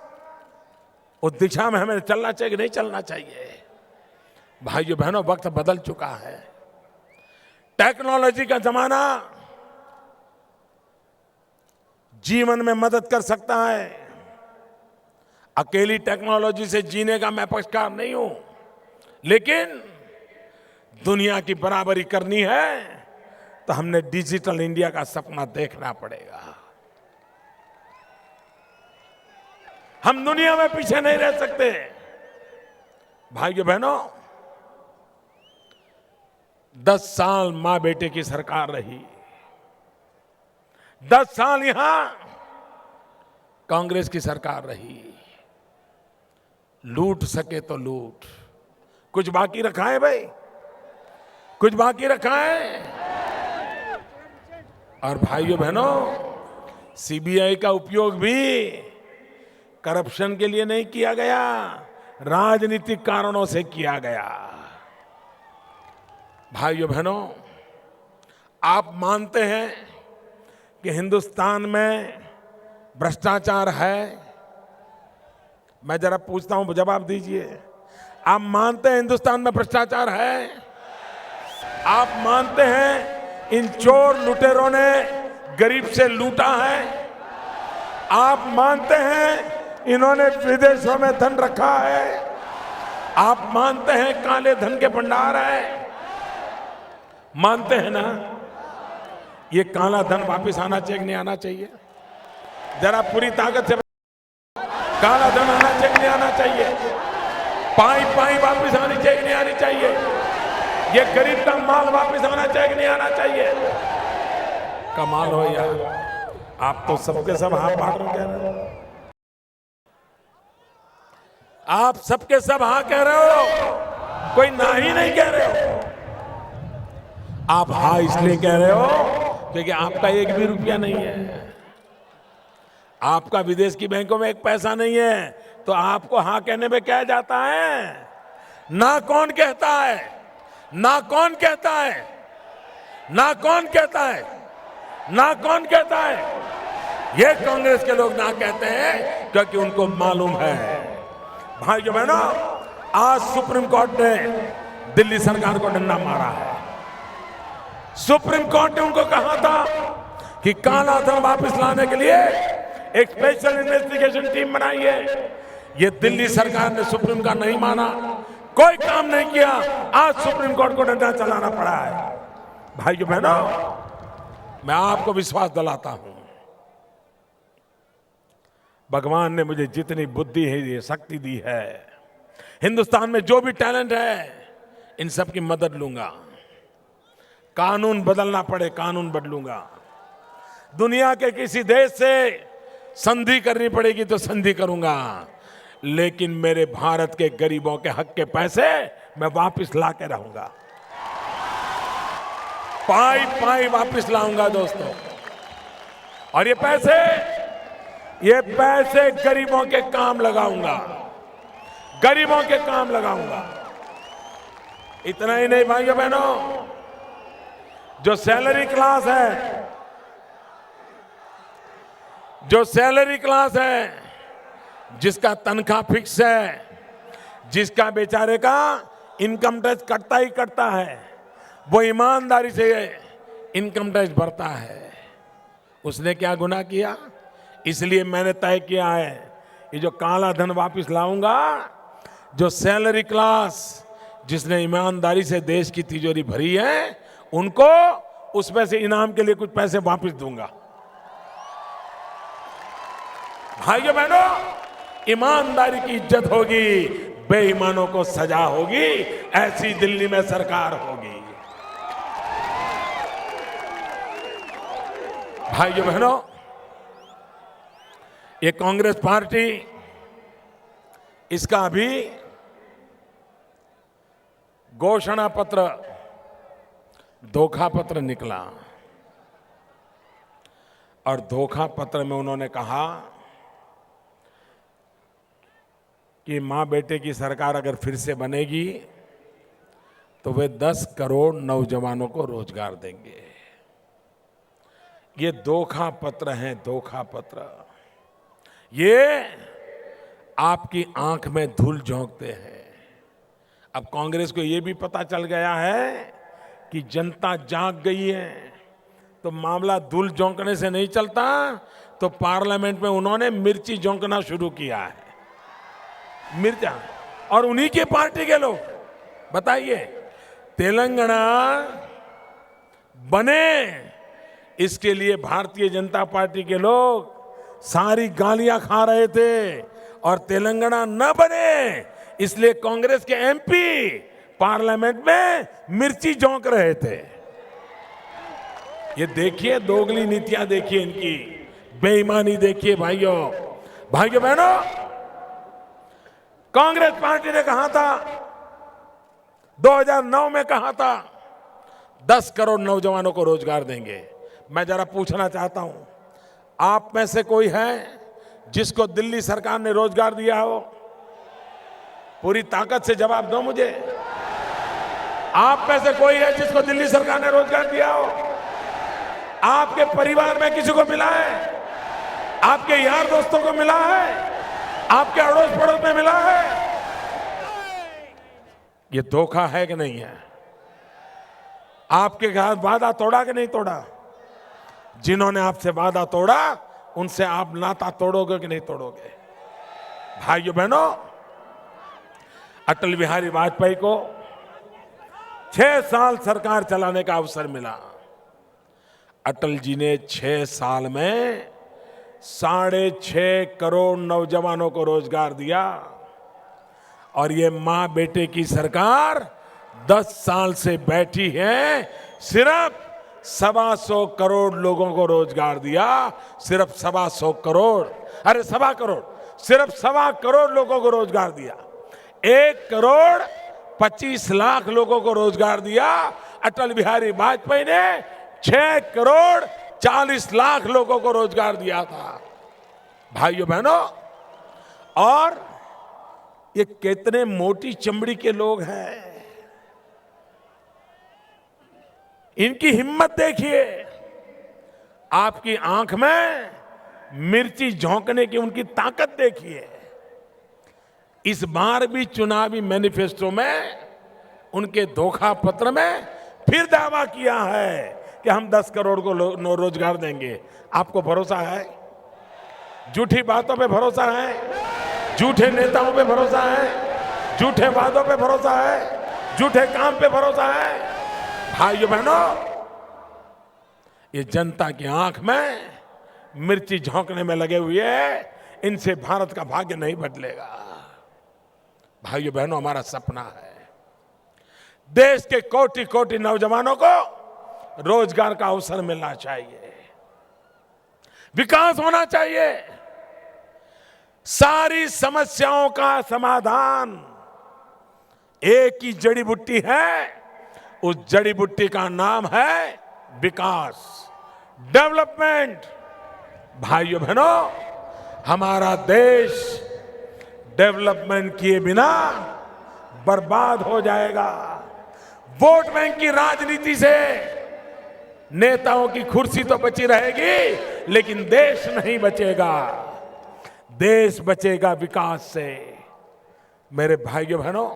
उस दिशा में हमें चलना चाहिए कि नहीं चलना चाहिए? भाइयों बहनों, वक्त बदल चुका है। टेक्नोलॉजी का जमाना जीवन में मदद कर सकता है। अकेली टेक्नोलॉजी से जीने का मैं पक्षकार नहीं हूं, लेकिन दुनिया की बराबरी करनी है तो हमने डिजिटल इंडिया का सपना देखना पड़ेगा। हम दुनिया में पीछे नहीं रह सकते। भाइयों बहनों, 10 साल मां बेटे की सरकार रही, 10 साल यहां कांग्रेस की सरकार रही। लूट सके तो लूट, कुछ बाकी रखा है भाई, कुछ बाकी रखा है। और भाइयों बहनों, सीबीआई का उपयोग भी करप्शन के लिए नहीं किया गया, राजनीतिक कारणों से किया गया। भाइयों बहनों, आप मानते हैं कि हिंदुस्तान में भ्रष्टाचार है? मैं जरा पूछता हूं, जवाब दीजिए। आप मानते हैं हिंदुस्तान में भ्रष्टाचार है? आप मानते हैं इन चोर लुटेरों ने गरीब से लूटा है? आप मानते हैं इन्होंने विदेशों में धन रखा है? आप मानते हैं काले धन के भंडार है? मानते हैं ना? ये काला धन वापस आना चाहिए कि नहीं आना चाहिए? जरा पूरी ताकत से काला धन आना चाहिए कि नहीं आना चाहिए? पाई पाई वापस आनी चाहिए कि नहीं आनी चाहिए? ये गरीब का माल वापस आना चाहिए कि नहीं आना चाहिए? कमाल हो यार, आप तो सबके सब हाथ बांट रहे हो। आप सबके सब हाँ कह रहे हो, कोई ना ही नहीं कह रहे हो। आप हाँ इसलिए कह रहे हो क्योंकि आपका एक भी रुपया नहीं है, आपका विदेश की बैंकों में एक पैसा नहीं है, तो आपको हाँ कहने में क्या जाता है? ना कौन कहता है? ना कौन कहता है? ना कौन कहता है? ना कौन कहता है? ये कांग्रेस के लोग ना कहते हैं क्योंकि उनको मालूम है। भाइयों बहनों, आज सुप्रीम कोर्ट ने दिल्ली सरकार को डंडा मारा है। सुप्रीम कोर्ट ने उनको कहा था कि काला धन वापस लाने के लिए एक स्पेशल इन्वेस्टिगेशन टीम बनाई है। ये दिल्ली सरकार ने सुप्रीम का नहीं माना, कोई काम नहीं किया। आज सुप्रीम कोर्ट को डंडा चलाना पड़ा है। भाइयों बहनों, मैं आपको विश्वास दिलाता हूं, भगवान ने मुझे जितनी बुद्धि है, ये शक्ति दी है, हिंदुस्तान में जो भी टैलेंट है, इन सब की मदद लूंगा। कानून बदलना पड़े कानून बदलूंगा। दुनिया के किसी देश से संधि करनी पड़ेगी तो संधि करूंगा, लेकिन मेरे भारत के गरीबों के हक के पैसे मैं वापस ला के रहूंगा। पाई पाई वापस लाऊंगा दोस्तों। और ये पैसे गरीबों के काम लगाऊंगा, गरीबों के काम लगाऊंगा। इतना ही नहीं भाइयों बहनों, जो सैलरी क्लास है, जो सैलरी क्लास है, जिसका तनख्वाह फिक्स है, जिसका बेचारे का इनकम टैक्स कटता ही कटता है, वो ईमानदारी से इनकम टैक्स भरता है, उसने क्या गुनाह किया? इसलिए मैंने तय किया है, ये जो काला धन वापस लाऊंगा, जो सैलरी क्लास, जिसने ईमानदारी से देश की तिजोरी भरी है, उनको उसमें से इनाम के लिए कुछ पैसे वापस दूंगा। भाइयों बहनों, ईमानदारी की इज्जत होगी, बेईमानों को सजा होगी, ऐसी दिल्ली में सरकार होगी। भाइयों बहनों, ये कांग्रेस पार्टी, इसका अभी घोषणा पत्र, धोखा पत्र निकला और धोखा पत्र में उन्होंने कहा कि मां बेटे की सरकार अगर फिर से बनेगी तो वे 10 करोड़ नौजवानों को रोजगार देंगे। ये धोखा पत्र है, धोखा पत्र। ये आपकी आंख में धूल झोंकते हैं। अब कांग्रेस को ये भी पता चल गया है कि जनता जाग गई है, तो मामला धूल झोंकने से नहीं चलता, तो पार्लियामेंट में उन्होंने मिर्ची झोंकना शुरू किया है। मिर्चा, और उन्हीं के पार्टी के लोग। बताइए, तेलंगाना बने इसके लिए भारतीय जनता पार्टी के लोग सारी गालियां खा रहे थे, और तेलंगाना न बने इसलिए कांग्रेस के एमपी पार्लियामेंट में मिर्ची झोंक रहे थे। ये देखिए, दोगली नीतियां देखिए, इनकी बेईमानी देखिए। भाइयों बहनों, कांग्रेस पार्टी ने कहा था, 2009 में कहा था 10 करोड़ नौजवानों को रोजगार देंगे। मैं जरा पूछना चाहता हूं, आप में से कोई है जिसको दिल्ली सरकार ने रोजगार दिया हो? पूरी ताकत से जवाब दो मुझे। आप में से कोई है जिसको दिल्ली सरकार ने रोजगार दिया हो? आपके परिवार में किसी को मिला है? आपके यार दोस्तों को मिला है? आपके अड़ोस पड़ोस में मिला है? ये धोखा है कि नहीं है? आपके साथ वादा तोड़ा कि नहीं तोड़ा? जिन्होंने आपसे वादा तोड़ा उनसे आप नाता तोड़ोगे कि नहीं तोड़ोगे? भाइयों बहनों, अटल बिहारी वाजपेयी को 6 साल सरकार चलाने का अवसर मिला। अटल जी ने 6 साल में 6.5 करोड़ नौजवानों को रोजगार दिया, और ये मां बेटे की सरकार 10 साल से बैठी है, सिर्फ 125 करोड़ लोगों को रोजगार दिया। सिर्फ 125 करोड़, अरे 1.25 करोड़, सिर्फ 1.25 करोड़ लोगों को रोजगार दिया। 1 करोड़ 25 लाख लोगों को रोजगार दिया। अटल बिहारी वाजपेयी ने 6 करोड़ 40 लाख लोगों को रोजगार दिया था। भाइयों बहनों, और ये कितने मोटी चमड़ी के लोग हैं, इनकी हिम्मत देखिए। आपकी आंख में मिर्ची झोंकने की उनकी ताकत देखिए। इस बार भी चुनावी मैनिफेस्टो में, उनके धोखा पत्र में फिर दावा किया है कि हम 10 करोड़ को रोजगार देंगे। आपको भरोसा है? झूठी बातों पे भरोसा है? झूठे नेताओं पे भरोसा है? झूठे वादों पे भरोसा है? झूठे काम पे भरोसा है? भाइयों बहनों, ये जनता की आंख में मिर्ची झोंकने में लगे हुए हैं। इनसे भारत का भाग्य नहीं बदलेगा। भाइयों बहनों, हमारा सपना है देश के कोटि कोटि नौजवानों को रोजगार का अवसर मिलना चाहिए, विकास होना चाहिए। सारी समस्याओं का समाधान एक ही जड़ी बूटी है, उस जड़ी बूटी का नाम है विकास, डेवलपमेंट। भाइयों बहनों, हमारा देश डेवलपमेंट किए बिना बर्बाद हो जाएगा। वोट बैंक की राजनीति से नेताओं की कुर्सी तो बची रहेगी, लेकिन देश नहीं बचेगा। देश बचेगा विकास से। मेरे भाइयों बहनों,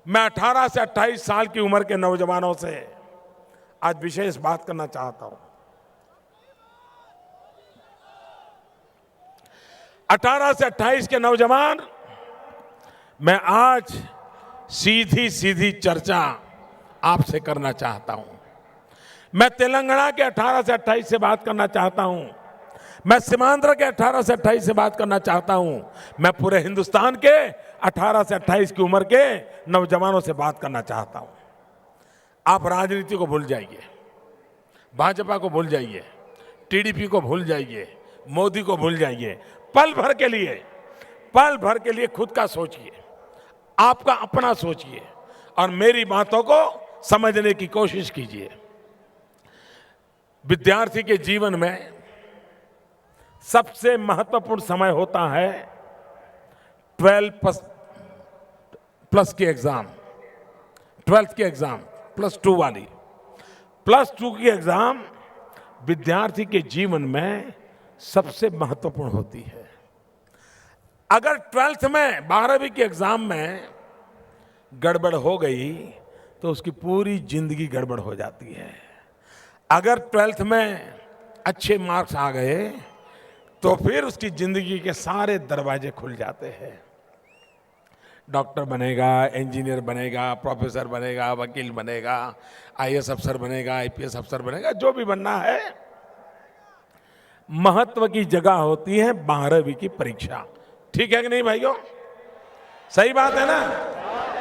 मैं 18 से 28 साल की उम्र के नौजवानों से आज विशेष बात करना चाहता हूं। 18 से 28 के नौजवान, मैं आज सीधी सीधी चर्चा आपसे करना चाहता हूं। मैं तेलंगाना के 18 से 28 से बात करना चाहता हूं। मैं सीमांध्र के 18 से 28 से बात करना चाहता हूं। मैं पूरे हिंदुस्तान के 18 से 28 की उम्र के नौजवानों से बात करना चाहता हूं। आप राजनीति को भूल जाइए, भाजपा को भूल जाइए, टीडीपी को भूल जाइए, मोदी को भूल जाइए। पल भर के लिए खुद का सोचिए, आपका अपना सोचिए और मेरी बातों को समझने की कोशिश कीजिए। विद्यार्थी के जीवन में सबसे महत्वपूर्ण समय होता है 12 प्लस की एग्जाम, 12th की एग्जाम, +2 वाली। +2 की एग्जाम विद्यार्थी के जीवन में सबसे महत्वपूर्ण होती है। अगर 12th में 12वीं की एग्जाम में गड़बड़ हो गई तो उसकी पूरी जिंदगी गड़बड़ हो जाती है। अगर 12th में अच्छे मार्क्स आ गए तो फिर उसकी जिंदगी के सारे दरवाजे खुल जाते हैं। डॉक्टर बनेगा, इंजीनियर बनेगा, प्रोफेसर बनेगा, वकील बनेगा, आईएएस अफसर बनेगा, आईपीएस अफसर बनेगा, जो भी बनना है। महत्व की जगह होती है 12वीं की परीक्षा। ठीक है कि नहीं भाइयों? सही बात है ना?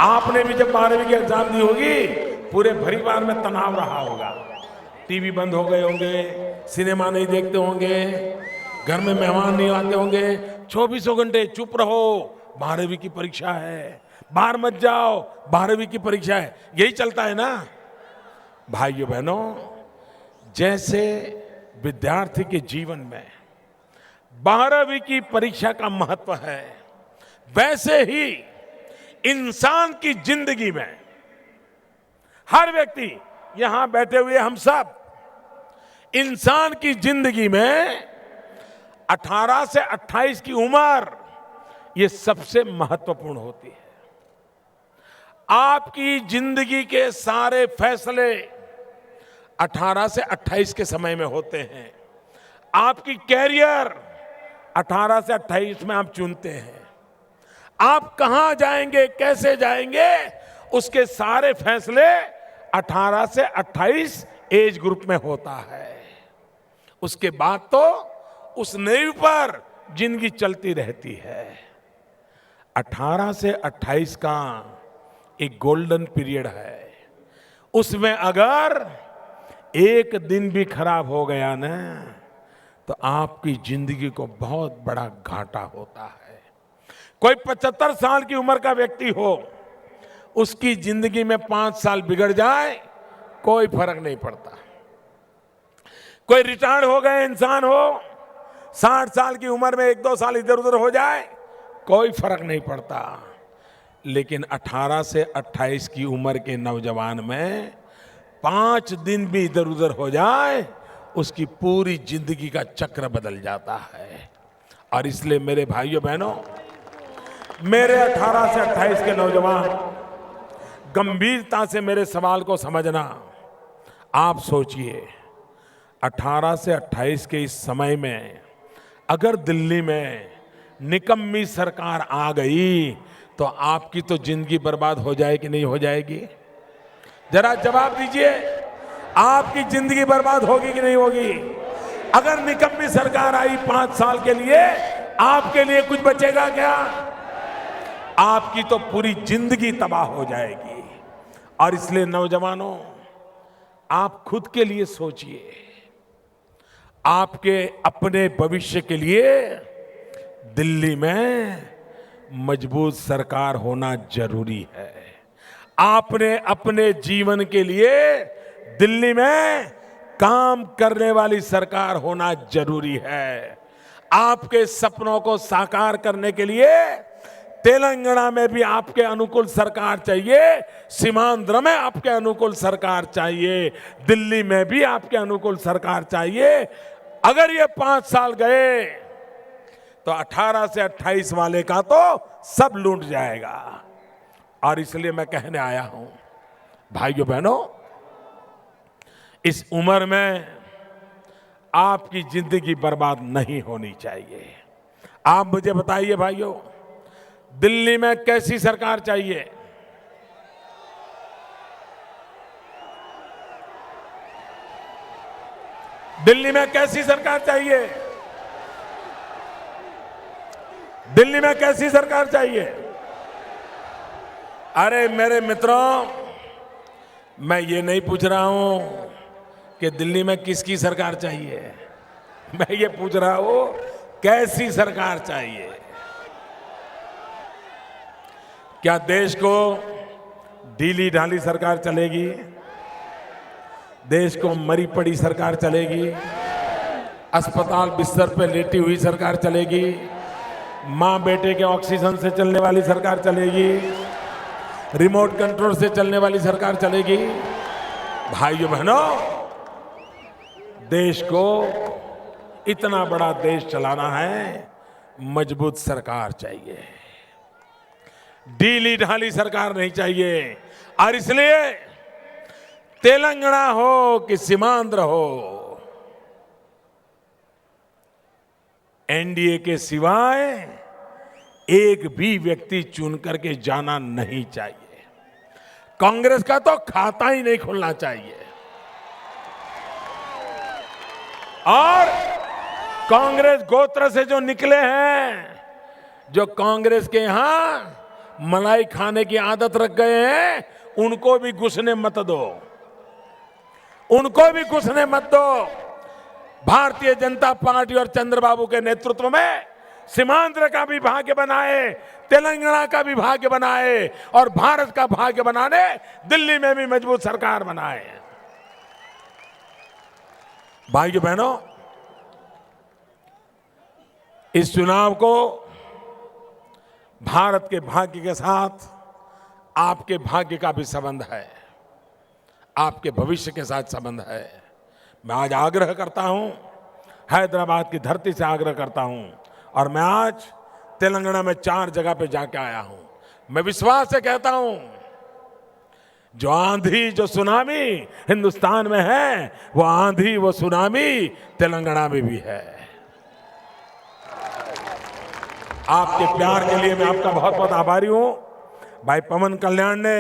आपने भी जब 12वीं की एग्जाम दी होगी, पूरे परिवार में तनाव रहा होगा। टीवी बंद हो गए होंगे, सिनेमा नहीं देखते होंगे, घर में मेहमान नहीं आते होंगे। 24 घंटे चुप रहो, 12वीं की परीक्षा है, बाहर मत जाओ, 12वीं की परीक्षा है, यही चलता है ना भाइयों बहनों। जैसे विद्यार्थी के जीवन में 12वीं की परीक्षा का महत्व है, वैसे ही इंसान की जिंदगी में हर व्यक्ति, यहां बैठे हुए हम सब, इंसान की जिंदगी में 18 से 28 की उम्र ये सबसे महत्वपूर्ण होती है। आपकी जिंदगी के सारे फैसले 18 से 28 के समय में होते हैं। आपकी कैरियर 18 से 28 में आप चुनते हैं। आप कहां जाएंगे, कैसे जाएंगे, उसके सारे फैसले 18 से 28 एज ग्रुप में होता है। उसके बाद तो उस नींव पर जिंदगी चलती रहती है। 18 से 28 का एक गोल्डन पीरियड है। उसमें अगर एक दिन भी खराब हो गया ना तो आपकी जिंदगी को बहुत बड़ा घाटा होता है। कोई 75 साल की उम्र का व्यक्ति हो, उसकी जिंदगी में 5 साल बिगड़ जाए कोई फर्क नहीं पड़ता। कोई रिटायर्ड हो गए इंसान हो, 60 साल की उम्र में 1-2 साल इधर उधर हो जाए कोई फर्क नहीं पड़ता। लेकिन 18 से 28 की उम्र के नौजवान में 5 दिन भी इधर उधर हो जाए उसकी पूरी जिंदगी का चक्र बदल जाता है। और इसलिए मेरे भाइयों बहनों, मेरे 18 से 28 के नौजवान, गंभीरता से मेरे सवाल को समझना। आप सोचिए, 18 से 28 के इस समय में अगर दिल्ली में निकम्मी सरकार आ गई तो आपकी तो जिंदगी बर्बाद हो जाएगी कि नहीं हो जाएगी? जरा जवाब दीजिए, आपकी जिंदगी बर्बाद होगी कि नहीं होगी? अगर निकम्मी सरकार आई 5 साल के लिए, आपके लिए कुछ बचेगा क्या? आपकी तो पूरी जिंदगी तबाह हो जाएगी। और इसलिए नौजवानों, आप खुद के लिए सोचिए, आपके अपने भविष्य के लिए दिल्ली में मजबूत सरकार होना जरूरी है। आपने अपने जीवन के लिए दिल्ली में काम करने वाली सरकार होना जरूरी है। आपके सपनों को साकार करने के लिए तेलंगाना में भी आपके अनुकूल सरकार चाहिए, सीमांध्र में आपके अनुकूल सरकार चाहिए, दिल्ली में भी आपके अनुकूल सरकार चाहिए। अगर ये 5 साल गए तो 18 से 28 वाले का तो सब लूट जाएगा। और इसलिए मैं कहने आया हूं, भाइयों बहनों, इस उम्र में आपकी जिंदगी बर्बाद नहीं होनी चाहिए। आप मुझे बताइए भाइयों, दिल्ली में कैसी सरकार चाहिए? दिल्ली में कैसी सरकार चाहिए? दिल्ली में कैसी सरकार चाहिए? अरे मेरे मित्रों, मैं ये नहीं पूछ रहा हूं कि दिल्ली में किसकी सरकार चाहिए, मैं ये पूछ रहा हूं कैसी सरकार चाहिए। क्या देश को ढीली ढाली सरकार चलेगी? देश को मरी पड़ी सरकार चलेगी? अस्पताल बिस्तर पे लेटी हुई सरकार चलेगी? मां बेटे के ऑक्सीजन से चलने वाली सरकार चलेगी? रिमोट कंट्रोल से चलने वाली सरकार चलेगी? भाइयों बहनों, देश को इतना बड़ा देश चलाना है, मजबूत सरकार चाहिए, ढीली ढाली सरकार नहीं चाहिए। और इसलिए तेलंगाना हो कि सीमांध्र हो, एनडीए के सिवाय एक भी व्यक्ति चुन करके जाना नहीं चाहिए। कांग्रेस का तो खाता ही नहीं खुलना चाहिए। और कांग्रेस गोत्र से जो निकले हैं, जो कांग्रेस के यहां मलाई खाने की आदत रख गए हैं, उनको भी घुसने मत दो, उनको भी घुसने मत दो। भारतीय जनता पार्टी और चंद्रबाबू के नेतृत्व में सीमांध्र का भी भाग्य बनाए, तेलंगाना का भी भाग्य बनाए और भारत का भाग्य बनाने दिल्ली में भी मजबूत सरकार बनाए। भाइयों बहनों, इस चुनाव को भारत के भाग्य के साथ आपके भाग्य का भी संबंध है, आपके भविष्य के साथ संबंध है। मैं आज आग्रह करता हूं, हैदराबाद की धरती से आग्रह करता हूं, और मैं आज तेलंगाना में 4 जगह पे जाके आया हूं। मैं विश्वास से कहता हूं, जो आंधी जो सुनामी हिंदुस्तान में है, वो आंधी वो सुनामी तेलंगाना में भी है। आपके प्यार के लिए मैं आपका बहुत बहुत आभारी हूं। भाई पवन कल्याण ने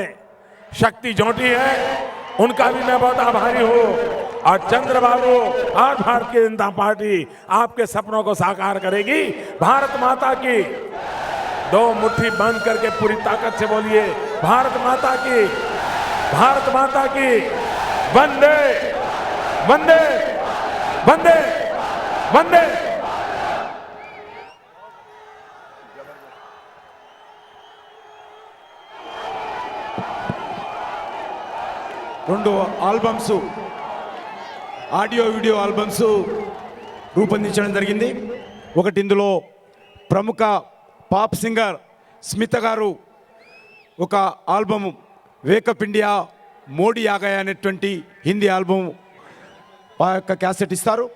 शक्ति जोटी है, उनका भी मैं बहुत आभारी हूं। और चंद्रबाबू और भारतीय जनता पार्टी आपके सपनों को साकार करेगी। भारत माता की, 2 मुट्ठी बंद करके पूरी ताकत से बोलिए, भारत माता की, भारत माता की, वंदे वंदे वंदे वंदे। రెండు ఆల్బమ్స్, ఆడియో వీడియో ఆల్బమ్స్ రూపొందించడం జరిగింది. ఒకటి ఇందులో ప్రముఖ పాప్ సింగర్ స్మిత గారు ఒక ఆల్బమ్ వేకప్ ఇండియా మోడీ ఆగయా అనేటువంటి హిందీ ఆల్బమ్ ఆ యొక్క క్యాసెట్ ఇస్తారు.